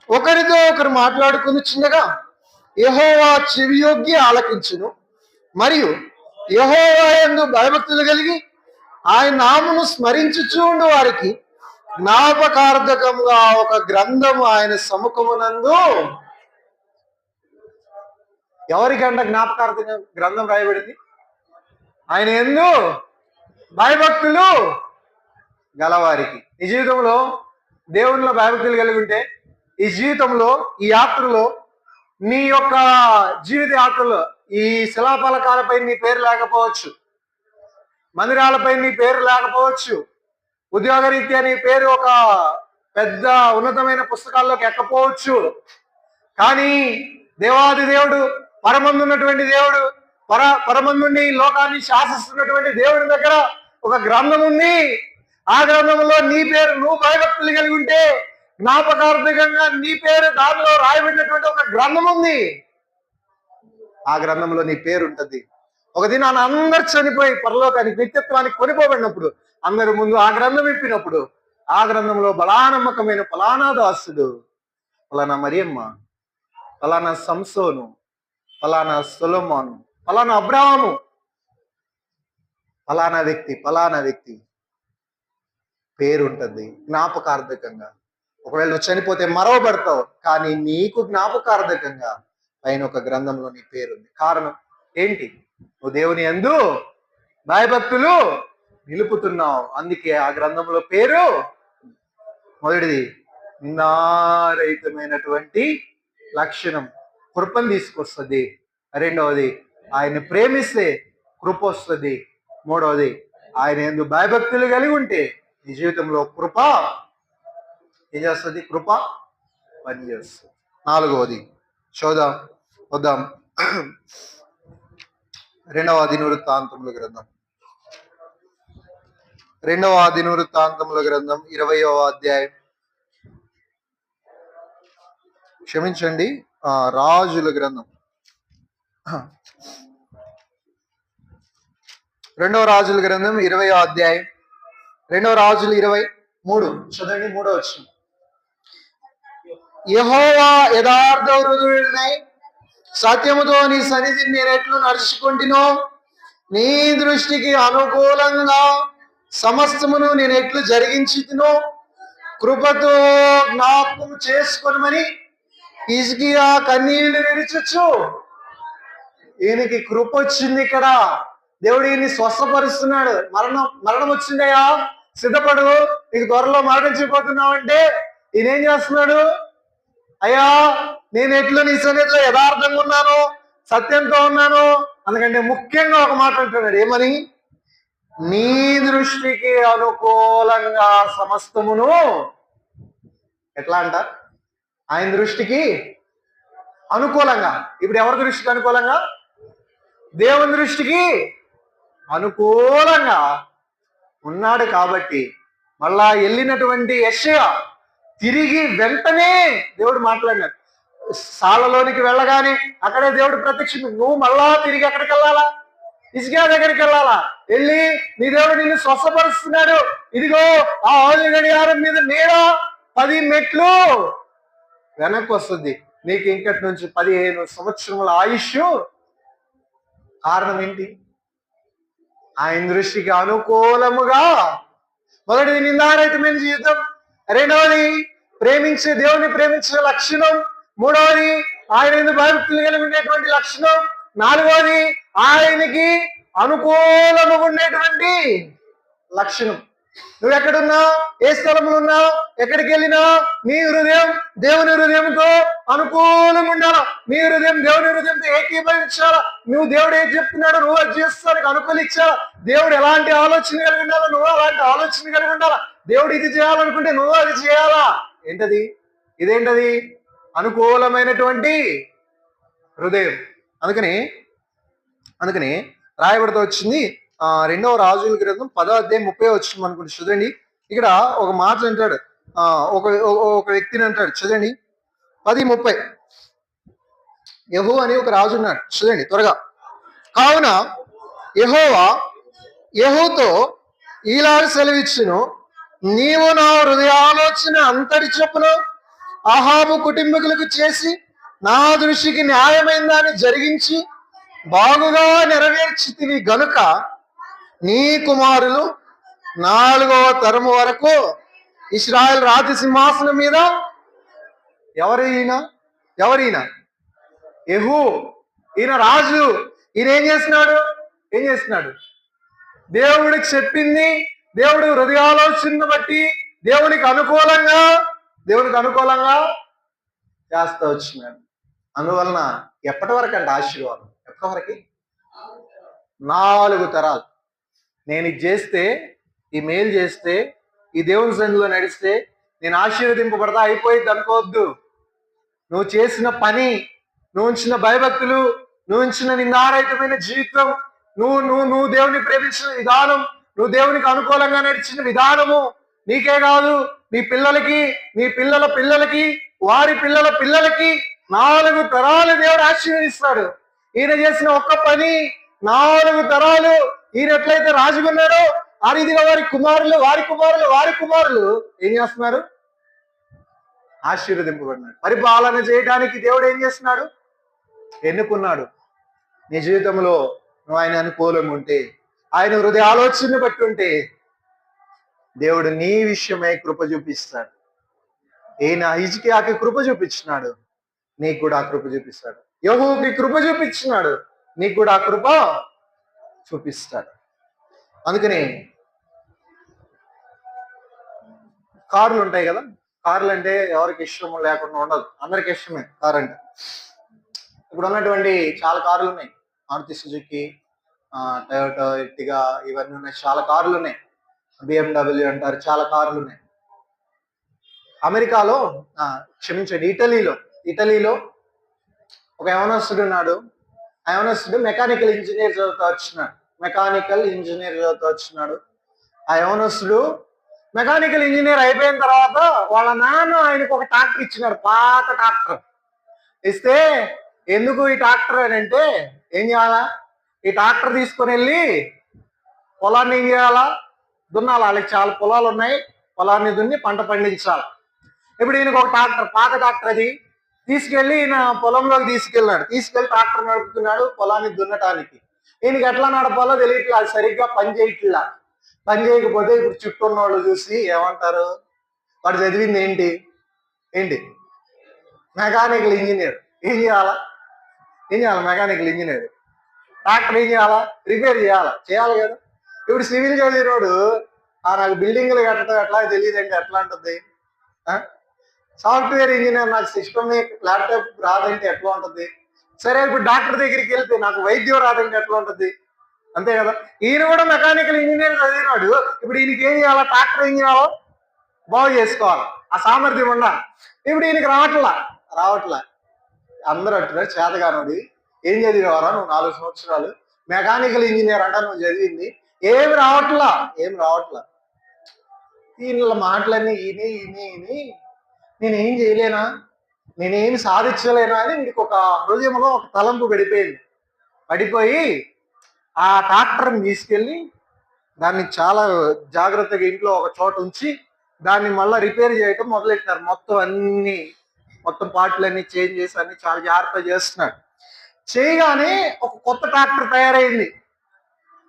ఒకరితో ఒకరు మాట్లాడుకుని చిన్నగా, యెహోవా చెవియొగ్గి ఆలకించును, మరియు యెహోవా యందు భయభక్తులు కలిగి ఆయన నామమును స్మరించుచుండు వారికి జ్ఞాపకార్థకంగా ఒక గ్రంథము ఆయన సముఖమునందు. ఎవరికంట జ్ఞాపకార్థంగా గ్రంథం రాయబడింది? ఆయన యందు భయభక్తులు గలవారికి. ఈ జీవితంలో దేవునిలో భయభక్తులు కలిగి ఉంటే ఈ జీవితంలో, ఈ యాత్రలో, నీ యొక్క జీవిత యాత్రలో ఈ శిలాఫలకాలపై నీ పేరు లేకపోవచ్చు, మందిరాలపై నీ పేరు లేకపోవచ్చు, ఉద్యోగరీత్యా నీ పేరు ఒక పెద్ద ఉన్నతమైన పుస్తకాల్లోకి ఎక్కపోవచ్చు. కానీ దేవాది దేవుడు, పరమందున్నటువంటి దేవుడు, పరమందుని లోకాన్ని శాసిస్తున్నటువంటి దేవుడి దగ్గర ఒక గ్రంథం ఉంది. ఆ గ్రంథంలో నీ పేరు, నువ్వు భయభక్తులు కలిగి ఉంటే జ్ఞాపకార్థకంగా నీ పేరు దానిలో రాయబడినటువంటి ఒక గ్రంథం ఉంది. ఆ గ్రంథంలో నీ పేరు ఉంటది. ఒక దినాన్ని అందరు చనిపోయి పరలోకానికి, నిత్యత్వానికి కొనిపోబడినప్పుడు అందరి ముందు ఆ గ్రంథం ఇప్పినప్పుడు ఆ గ్రంథంలో బలానమ్మకమైన ఫలానా దాసుడు, ఫలానా మరియమ్మ, ఫలానా సంసోను, ఫలానా సొలొమోను, ఫలానా అబ్రాహాము, ఫలానా వ్యక్తి పేరు ఉంటుంది జ్ఞాపకార్థకంగా. ఒకవేళ నువ్వు చనిపోతే మరవబడతావు, కానీ నీకు జ్ఞాపకార్థకంగా పైన ఒక గ్రంథంలో నీ పేరుంది. కారణం ఏంటి? నువ్వు దేవుని యందు భయభక్తులు నిలుపుతున్నావు, అందుకే ఆ గ్రంథంలో పేరు. మొదటిది నిందారహితమైనటువంటి లక్షణం, కృపను తీసుకొస్తుంది. రెండవది ఆయన్ని ప్రేమిస్తే కృప వస్తుంది. మూడవది ఆయన యందు భయభక్తులు కలిగి ఉంటే నీ జీవితంలో కృప ఏం చేస్తుంది? కృప పనిచేస్తుంది. నాలుగవది వద్దాం. రెండవ దినవృత్తాంతముల గ్రంథం 20వ అధ్యాయం, క్షమించండి, రాజుల గ్రంథం 2వ రాజుల గ్రంథం 20వ అధ్యాయం, 2వ రాజులు 23 చదవండి. 3వ వచనం. యెహోవా యథార్థ హృదయుడై సత్యముతో నీ సన్నిధిని నేను ఎట్లు నడుచుకుంటునో, నీ దృష్టికి అనుకూలంగా సమస్తమును నేను ఎట్లు జరిగించుతునో కృపతో జ్ఞాపకం చేసుకొనమని హిజ్కియా కన్నీళ్లు విడిచొచ్చు. ఈయనకి కృప వచ్చింది. ఇక్కడ దేవుడు ఈయన్ని స్వస్థపరుస్తున్నాడు. మరణం వచ్చిందయ్యా, సిద్ధపడు, నీకు త్వరలో మరణించిపోతున్నావు అంటే ఈయన ఏం చేస్తున్నాడు? అయ్యా, నేను ఎట్లు నీ సన్నిధిలో యథార్థంగా ఉన్నాను, సత్యంతో ఉన్నాను. అందుకంటే ముఖ్యంగా ఒక మాట అంటున్నాడు, ఏమని? నీ దృష్టికి అనుకూలంగా సమస్తమును. ఎట్లా అంట? ఆయన దృష్టికి అనుకూలంగా. ఇప్పుడు ఎవరి దృష్టికి అనుకూలంగా? దేవుని దృష్టికి అనుకూలంగా ఉన్నాడు. కాబట్టి మళ్ళా వెళ్ళినటువంటి యెషయా తిరిగి వెంటనే దేవుడు మాట్లాడినాడు. సాలలోనికి వెళ్ళగానే అక్కడే దేవుడు ప్రత్యక్షం. నువ్వు మళ్ళా తిరిగి ఎక్కడికి వెళ్ళాలా? హిజ్కియా దగ్గరికి వెళ్ళాలా? వెళ్ళి నీ దేవుడు నిన్ను స్వస్థపరుస్తున్నాడు, ఇదిగో ఆ ఆవుల గడియారం మీద నీడ 10 మెట్లు వెనక్కి వస్తుంది, నీకు ఇంకటి నుంచి 15 సంవత్సరముల ఆయుష్. కారణం ఏంటి? ఆయన దృష్టికి అనుకూలముగా. మొదటిది నిందారహితమైన జీవితం, రెండవది దేవుని ప్రేమించే లక్షణం, మూడవది ఆయన భయభక్తులు కలిగి ఉండేటువంటి లక్షణం, నాలుగవది ఆయనకి అనుకూలముగా ఉండేటువంటి లక్షణం. నువ్వు ఎక్కడున్నా, ఏ స్థలంలో ఉన్నా, ఎక్కడికి వెళ్ళినా నీ హృదయం దేవుని హృదయంతో అనుకూలంగా ఉండాలా. నీ హృదయం దేవుని హృదయంతో ఏకీభవించాలా. నువ్వు దేవుడు ఏది చెప్తున్నాడో నువ్వు అది చేస్తానికి అనుకూలించాలా. దేవుడు ఎలాంటి ఆలోచన కలిగి ఉండాలో నువ్వు అలాంటి ఆలోచన కలిగి ఉండాలా. దేవుడు ఇది చేయాలనుకుంటే నువ్వు అది చేయాలా. ఏంటది? ఇదేంటది? అనుకూలమైనటువంటి హృదయం. అందుకని రాయబడితో వచ్చింది 2వ రాజుల గ్రంథం 10వ అధ్యాయం 30వ వచనం అనుకుంటే చూడండి. ఇక్కడ ఒక మాట అంటాడు, ఒక వ్యక్తిని అంటాడు. చదవండి 10:30. యెహూ అని ఒక రాజు ఉన్నాడు. చూడండి త్వరగా. కావున యెహోవా యెహూతో ఈలాగు సెలవిచ్చును, నీవు నా హృదయాలోచన అంతటి చొప్పున అహాబు కుటుంబీకులకు చేసి నా దృష్టికి న్యాయమైన దాన్ని జరిగించి బాగుగా నెరవేర్చితివి గనుక నీ కుమారులు 4వ తరము వరకు ఇశ్రాయేల్ రాజు సింహాసనం మీద ఎవరైనా యెహూ, ఈయన రాజు. ఈయన ఏం చేస్తున్నాడు దేవుడికి చెప్పింది, దేవుడి హృదయాలోచనను బట్టి దేవునికి అనుకూలంగా చేస్తూ వచ్చినాడు. అందువలన ఎప్పటి వరకు అంటే ఆశీర్వాదం ఎప్పటి వరకు? 4 తరాలు. నేను ఇది చేస్తే, ఈ మేలు చేస్తే, ఈ దేవుని సన్నిధిలో నడిస్తే నేను ఆశీర్వదింపబడతా అయిపోయింది అనుకోవద్దు. నువ్వు చేసిన పని, నువ్వు ఉంచిన భయభక్తులు, నువ్వు ఉంచిన నిందారహితమైన జీవితం, నువ్వు దేవుని ప్రేమించిన విధానం, నువ్వు దేవునికి అనుకూలంగా నడిచిన విధానము నీకే కాదు, నీ పిల్లలకి, నీ పిల్లల పిల్లలకి, వారి పిల్లల పిల్లలకి 4 తరాలు దేవుడు ఆశీర్వదిస్తాడు. ఈయన చేసిన ఒక్క పని 4 తరాలు. ఈయన ఎట్లయితే రాజుకున్నాడో ఆ రీతిగా వారి కుమారులు ఏం చేస్తున్నారు? ఆశీర్వదింపబడినాడు. పరిపాలన చేయడానికి దేవుడు ఏం చేస్తున్నాడు? ఎన్నుకున్నాడు. నీ జీవితంలో నువ్వు ఆయన అనుకూలంగా ఉంటే, ఆయన హృదయ ఆలోచన బట్టి ఉంటే దేవుడు నీ విషయమై కృప చూపిస్తాడు. ఈయన హిజ్కియాకి కృప చూపించినాడు, నీకు కూడా ఆ కృప చూపిస్తాడు. యెహూకి కృప చూపించినాడు, నీకు కూడా ఆ కృప చూపిస్తాడు. అందుకని కార్లు ఉంటాయి కదా, కార్లు అంటే ఎవరికి ఇష్టం లేకుండా ఉండదు, అందరికి ఇష్టమే కార్ అంటే. ఇప్పుడు ఉన్నటువంటి చాలా కార్లు ఉన్నాయి, మారుతి సుజుకి, టయోటా, ఎర్టిగా, ఇవన్నీ ఉన్నాయి. చాలా కార్లు ఉన్నాయి, BMW అంటారు, చాలా కార్లు ఉన్నాయి. అమెరికాలో క్షమించండి, ఇటలీలో ఒక యవనస్తుడు ఉన్నాడు. ఆ యవనస్తుడు మెకానికల్ ఇంజనీర్ చదువుతూ వచ్చినాడు. ఆ యవనస్తుడు మెకానికల్ ఇంజనీర్ అయిపోయిన తర్వాత వాళ్ళ నాన్న ఆయనకు ఒక ట్రాక్టర్ ఇచ్చినాడు, పాత ట్రాక్టర్ ఇస్తే, ఎందుకు ఈ ట్రాక్టర్ అని అంటే, ఏం చేయాలా? ఈ ట్రాక్టర్ తీసుకొని వెళ్ళి పొలాన్ని ఏం చేయాలా? దున్నాలా. వాళ్ళకి చాలా పొలాలు ఉన్నాయి, పొలాన్ని దున్ని పంట పండించాలి. ఇప్పుడు ఈయనకు ఒక ట్రాక్టర్, పాత ట్రాక్టర్, అది తీసుకెళ్లి ఈయన పొలంలోకి తీసుకెళ్ళి ట్రాక్టర్ నడుపుతున్నాడు పొలాన్ని దున్నటానికి. ఈయనకి ఎట్లా నడపాలో తెలియట్లా, అది సరిగ్గా పని చేయకపోతే ఇప్పుడు చుట్టూ ఉన్న వాళ్ళు చూసి ఏమంటారు? వాడు చదివింది ఏంటి? Mechanical engineer. ఏం చేయాలా? మెకానికల్ ఇంజనీర్ ట్రాక్టర్ ఏం చేయాలా? రిపేర్ చేయాలి కదా. ఇప్పుడు సివిల్ చదివినోడు నాకు బిల్డింగ్లు కట్టడం ఎట్లా తెలియదంటే ఎట్లా ఉంటుంది? సాఫ్ట్వేర్ ఇంజనీర్ నాకు సిస్టమ్ ల్యాప్టాప్ రాదంటే ఎట్లా ఉంటుంది? సరే, ఇప్పుడు డాక్టర్ దగ్గరికి వెళ్తే నాకు వైద్యం రాదంటే ఎట్లా ఉంటుంది? అంతే కదా. ఈయన కూడా మెకానికల్ ఇంజనీర్ చదివినాడు. ఇప్పుడు ఈయనకి ఏం చేయాలా? ట్రాక్టర్ ఏం చేయాలో బాగు చేసుకోవాలి, ఆ సామర్థ్యం ఉండాలి. ఇప్పుడు ఈయనకి రావట్లా. అందరూ అంటున్నారు, చేతగానోడి, ఏం చదివేవారా నువ్వు 4 సంవత్సరాలు, మెకానికల్ ఇంజనీర్ అంట నువ్వు చదివింది, ఏం రావట్లా. ఈయన మాటలన్నీ ఈని నేనేం చేయలేనా, నేనేమి సాధించలేనా అని వీడికి ఒక హృదయంలో ఒక తలంపు పడిపోయి ఆ ట్రాక్టర్ని తీసుకెళ్ళి దాన్ని చాలా జాగ్రత్తగా ఇంట్లో ఒక చోట ఉంచి దాన్ని మళ్ళీ రిపేర్ చేయటం మొదలెట్టారు. మొత్తం పార్ట్లన్నీ చేంజ్ చేసి అన్ని చాలా జాగ్రత్తగా చేస్తున్నాడు. చేయగానే ఒక కొత్త ట్రాక్టర్ తయారైంది.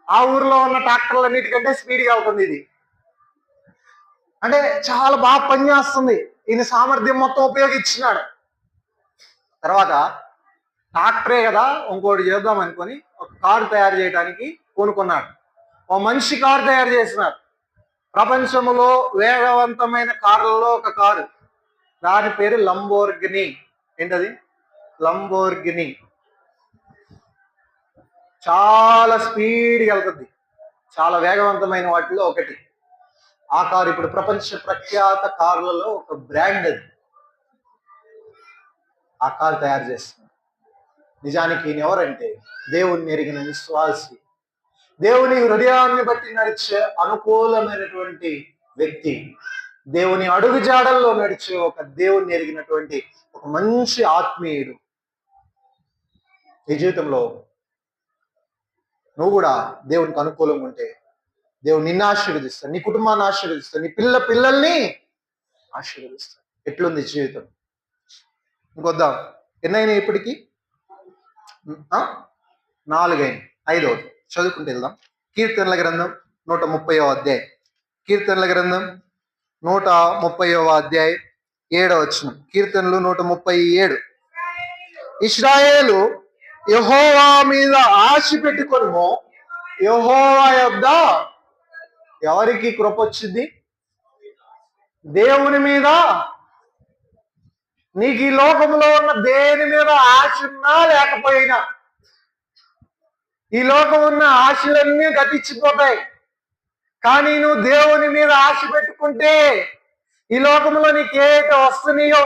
ఆ ఊర్లో ఉన్న ట్రాక్టర్లన్నిటికంటే స్పీడ్గా అవుతుంది ఇది. అంటే చాలా బాగా పనిచేస్తుంది. ఈయన సామర్థ్యం మొత్తం ఉపయోగించినాడు. తర్వాత ట్రాక్టరే కదా, ఇంకోటి చేద్దాం అనుకొని ఒక కారు తయారు చేయడానికి కొనుక్కున్నాడు. ఓ మనిషి కారు తయారు చేసినాడు. ప్రపంచంలో వేగవంతమైన కార్లలో ఒక కారు, దాని పేరు లంబోర్గిని. ఏంటది? లంబోర్గిని. చాలా స్పీడ్గా వెళ్తుంది, చాలా వేగవంతమైన వాటిలో ఒకటి. ఆ కారు ఇప్పుడు ప్రపంచ ప్రఖ్యాత కార్లలో ఒక బ్రాండ్ అది. ఆ కారు తయారు చేస్తుంది. నిజానికి ఈయన ఎవరంటే దేవుణ్ణి ఎరిగిన విశ్వాసి, దేవుని హృదయాన్ని బట్టి నడిచే అనుకూలమైనటువంటి వ్యక్తి, దేవుని అడుగు జాడల్లో నడిచే ఒక దేవుణ్ణి ఎరిగినటువంటి ఒక మంచి ఆత్మీయుడు. ఈ జీవితంలో నువ్వు కూడా దేవునికి అనుకూలంగా ఉంటే దేవుడు నిన్ను ఆశీర్వదిస్తాడు, నీ కుటుంబాన్ని ఆశీర్వదిస్తాడు, నీ పిల్లల్ని ఆశీర్వదిస్తాడు. ఎట్లుంది జీవితం? ఇంకొద్దాం, ఎన్నైనా ఇప్పటికీ 4 5 చదువుకుంటూ వెళ్దాం. కీర్తనల గ్రంథం 130వ అధ్యాయం. కీర్తనల గ్రంథం 130వ అధ్యాయం 7వ వచనం. కీర్తనలు 137. ఇశ్రాయేలు యెహోవా మీద ఆశ పెట్టుకొనుము, యెహోవా యొద్ద ఎవరికి కృప వచ్చింది? దేవుని మీద. నీకు ఈ లోకంలో ఉన్న దేని మీద ఆశ ఉన్నా లేకపోయినా, ఈ లోకం ఉన్న ఆశలన్నీ గతించిపోతాయి. కానీ నువ్వు దేవుని మీద ఆశ పెట్టుకుంటే ఈ లోకంలో నీకు ఏదైతే వస్తున్నాయో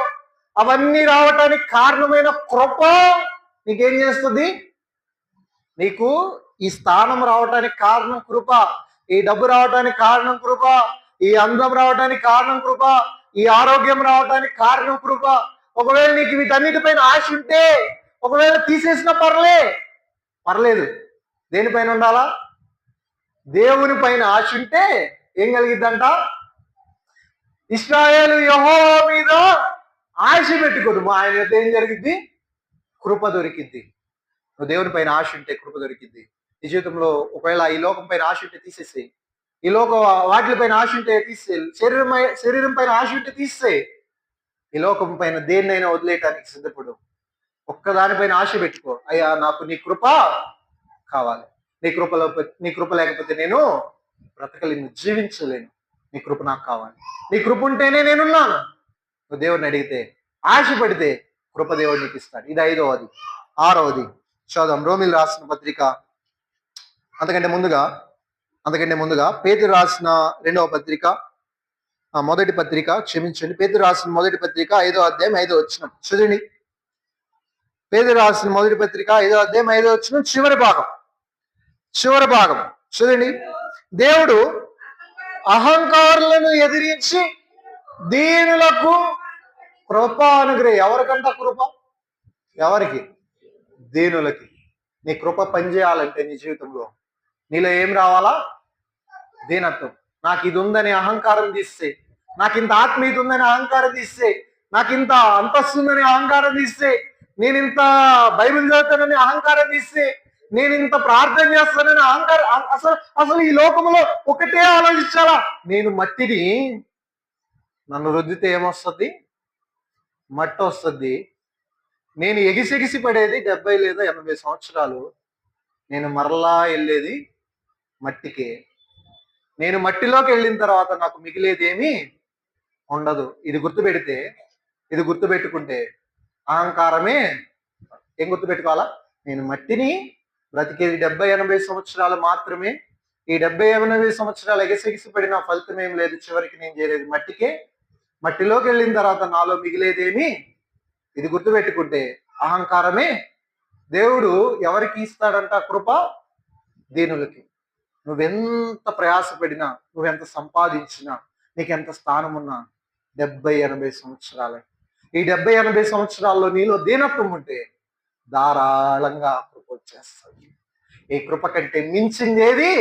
అవన్నీ రావటానికి కారణమైన కృప నీకేం చేస్తుంది? నీకు ఈ స్థానం రావటానికి కారణం కృప, ఈ డబ్బు రావటానికి కారణం కృప, ఈ అందం రావటానికి కారణం కృప, ఈ ఆరోగ్యం రావటానికి కారణం కృప. ఒకవేళ నీకు వీటన్నిటిపైన ఆశ ఉంటే, ఒకవేళ తీసేసినా పర్లేదు. దేనిపైన ఉండాలా? దేవుని పైన ఆశ ఉంటే ఏం కలిగిద్దంట? ఇశ్రాయేలు యెహోవా మీద ఆశ పెట్టుకోదు, ఆయన యొక్క ఏం జరిగిద్ది? కృప దొరికిద్ది. నువ్వు దేవుని పైన ఆశ ఉంటే కృప దొరికిద్ది. నీ జీవితంలో ఒకవేళ ఈ లోకం పైన ఆశ ఉంటే తీసేసేయి, ఈ లోక వాటిపైన ఆశ ఉంటే తీసేయి, శరీరం పైన ఆశ ఉంటే తీసేయి. ఈ లోకం పైన దేన్నైనా వదిలేయటానికి సిద్ధపడు. ఒక్కదానిపైన ఆశ పెట్టుకో, అయ్యా నాకు నీ కృప కావాలి, నీ కృప లేకపోతే నేను బ్రతకలేను, జీవించలేను, నీ కృప నాకు కావాలి, నీ కృప ఉంటేనే నేనున్నాను. నువ్వు దేవుడిని అడిగితే, ఆశ పడితే కృప దేవుడు నీకు ఇస్తాడు. ఇది 5వది. 6వది చదువు. రోమిల్ రాసిన పత్రిక అంతకంటే ముందుగా పేతురు రాసిన 2వ పత్రిక, మొదటి పత్రిక, క్షమించండి, పేతురు రాసిన మొదటి పత్రిక 5వ అధ్యాయం 5వ వచనం చూడండి. పేతురు రాసిన మొదటి పత్రిక 5వ అధ్యాయం 5వ వచనం చివరి భాగం చూడండి. దేవుడు అహంకారులను ఎదిరించి దీనులకు కృప అనుగ్రహం. ఎవరికంట కృప? ఎవరికి? దీనులకి. నీ కృప పనిచేయాలంటే నీ జీవితంలో నీలో ఏం రావాలా? దీనత్వం. నాకు ఇది ఉందని అహంకారం తీస్తే, నాకు ఇంత ఆత్మీయత ఉందని అహంకారం తీస్తే, నాకు ఇంత అంతస్తు ఉందని అహంకారం తీస్తే, నేను ఇంత బైబిల్ చదువుతానని అహంకారం తీస్తే, నేను ఇంత ప్రార్థన చేస్తానని అహంకారం. అసలు ఈ లోకంలో ఒకటే ఆలోచించాలా? నేను మట్టిని, నన్ను రుద్దితే ఏమొస్తుంది? మట్టి వస్తుంది. నేను ఎగిసెగిసి పడేది 70 లేదా 80 సంవత్సరాలు, నేను మరలా వెళ్ళేది మట్టికే. నేను మట్టిలోకి వెళ్ళిన తర్వాత నాకు మిగిలేది ఏమీ ఉండదు. ఇది గుర్తుపెట్టుకుంటే అహంకారమే. ఏం గుర్తుపెట్టుకోవాలా? నేను మట్టిని, బ్రతికేది 70-80 సంవత్సరాలు మాత్రమే. ఈ 70-80 సంవత్సరాలు ఎగసెగిసి పడిన ఫలితం ఏం లేదు. చివరికి నేను చేరేది మట్టికే. మట్టిలోకి వెళ్ళిన తర్వాత నాలో మిగిలేదేమి? ఇది గుర్తుపెట్టుకుంటే అహంకారమే. దేవుడు ఎవరికి ఇస్తాడంట కృప? దీనులకి. నువ్వెంత ప్రయాసపడినా, నువ్వెంత సంపాదించినా, నీకెంత స్థానం ఉన్నా 70-80 సంవత్సరాలే. ఈ 70-80 సంవత్సరాల్లో నీలో దీనత్వం ఉంటే ధారాళంగా కృప వచ్చేస్తుంది. ఈ కృప కంటే మించిందేది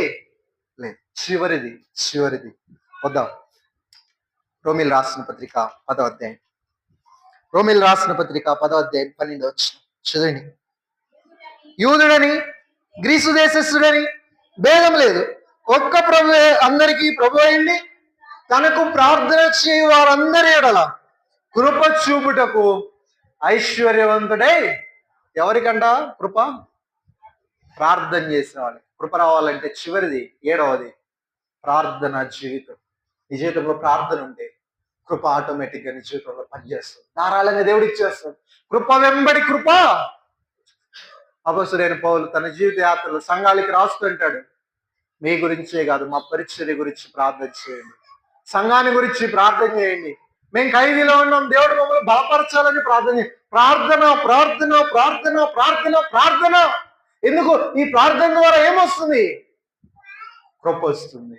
లేదు. చివరిది వద్దాం. రోమిల్ రాసిన పత్రిక 10వ అధ్యాయం 12వ వచనం చదువుని. యూదుడని గ్రీసు దేశస్థుడని భేదం లేదు, ఒక్క ప్రభువే అందరికీ ప్రభు అయింది, తనకు ప్రార్థన చేయ వారందరి ఎడల కృప చూపుటకు ఐశ్వర్యవంతుడై. ఎవరికంట కృప? ప్రార్థన చేసిన వాళ్ళకి కృప రావాలంటే చివరిది 7వది ప్రార్థన జీవితం. నీ జీవితంలో ప్రార్థన ఉంటే కృప ఆటోమేటిక్ గా నీ జీవితంలో పనిచేస్తుంది. ధారాళంగా దేవుడు ఇచ్చేస్తాడు. కృప వెంబడి కృప. అపొస్తలుడైన పౌలు తన జీవిత యాత్రలో సంఘాలకి రాస్తుంటాడు, మీ గురించే కాదు, మా పరిచర్య గురించి ప్రార్థన చేయండి, సంఘాన్ని గురించి ప్రార్థన చేయండి, మేము ఖైదీలో ఉన్నాం, దేవుడు మమ్మల్ని బలపరచాలని ప్రార్థన చేయండి. ప్రార్థన. ఎందుకు? ఈ ప్రార్థన ద్వారా ఏమొస్తుంది? కృప వస్తుంది.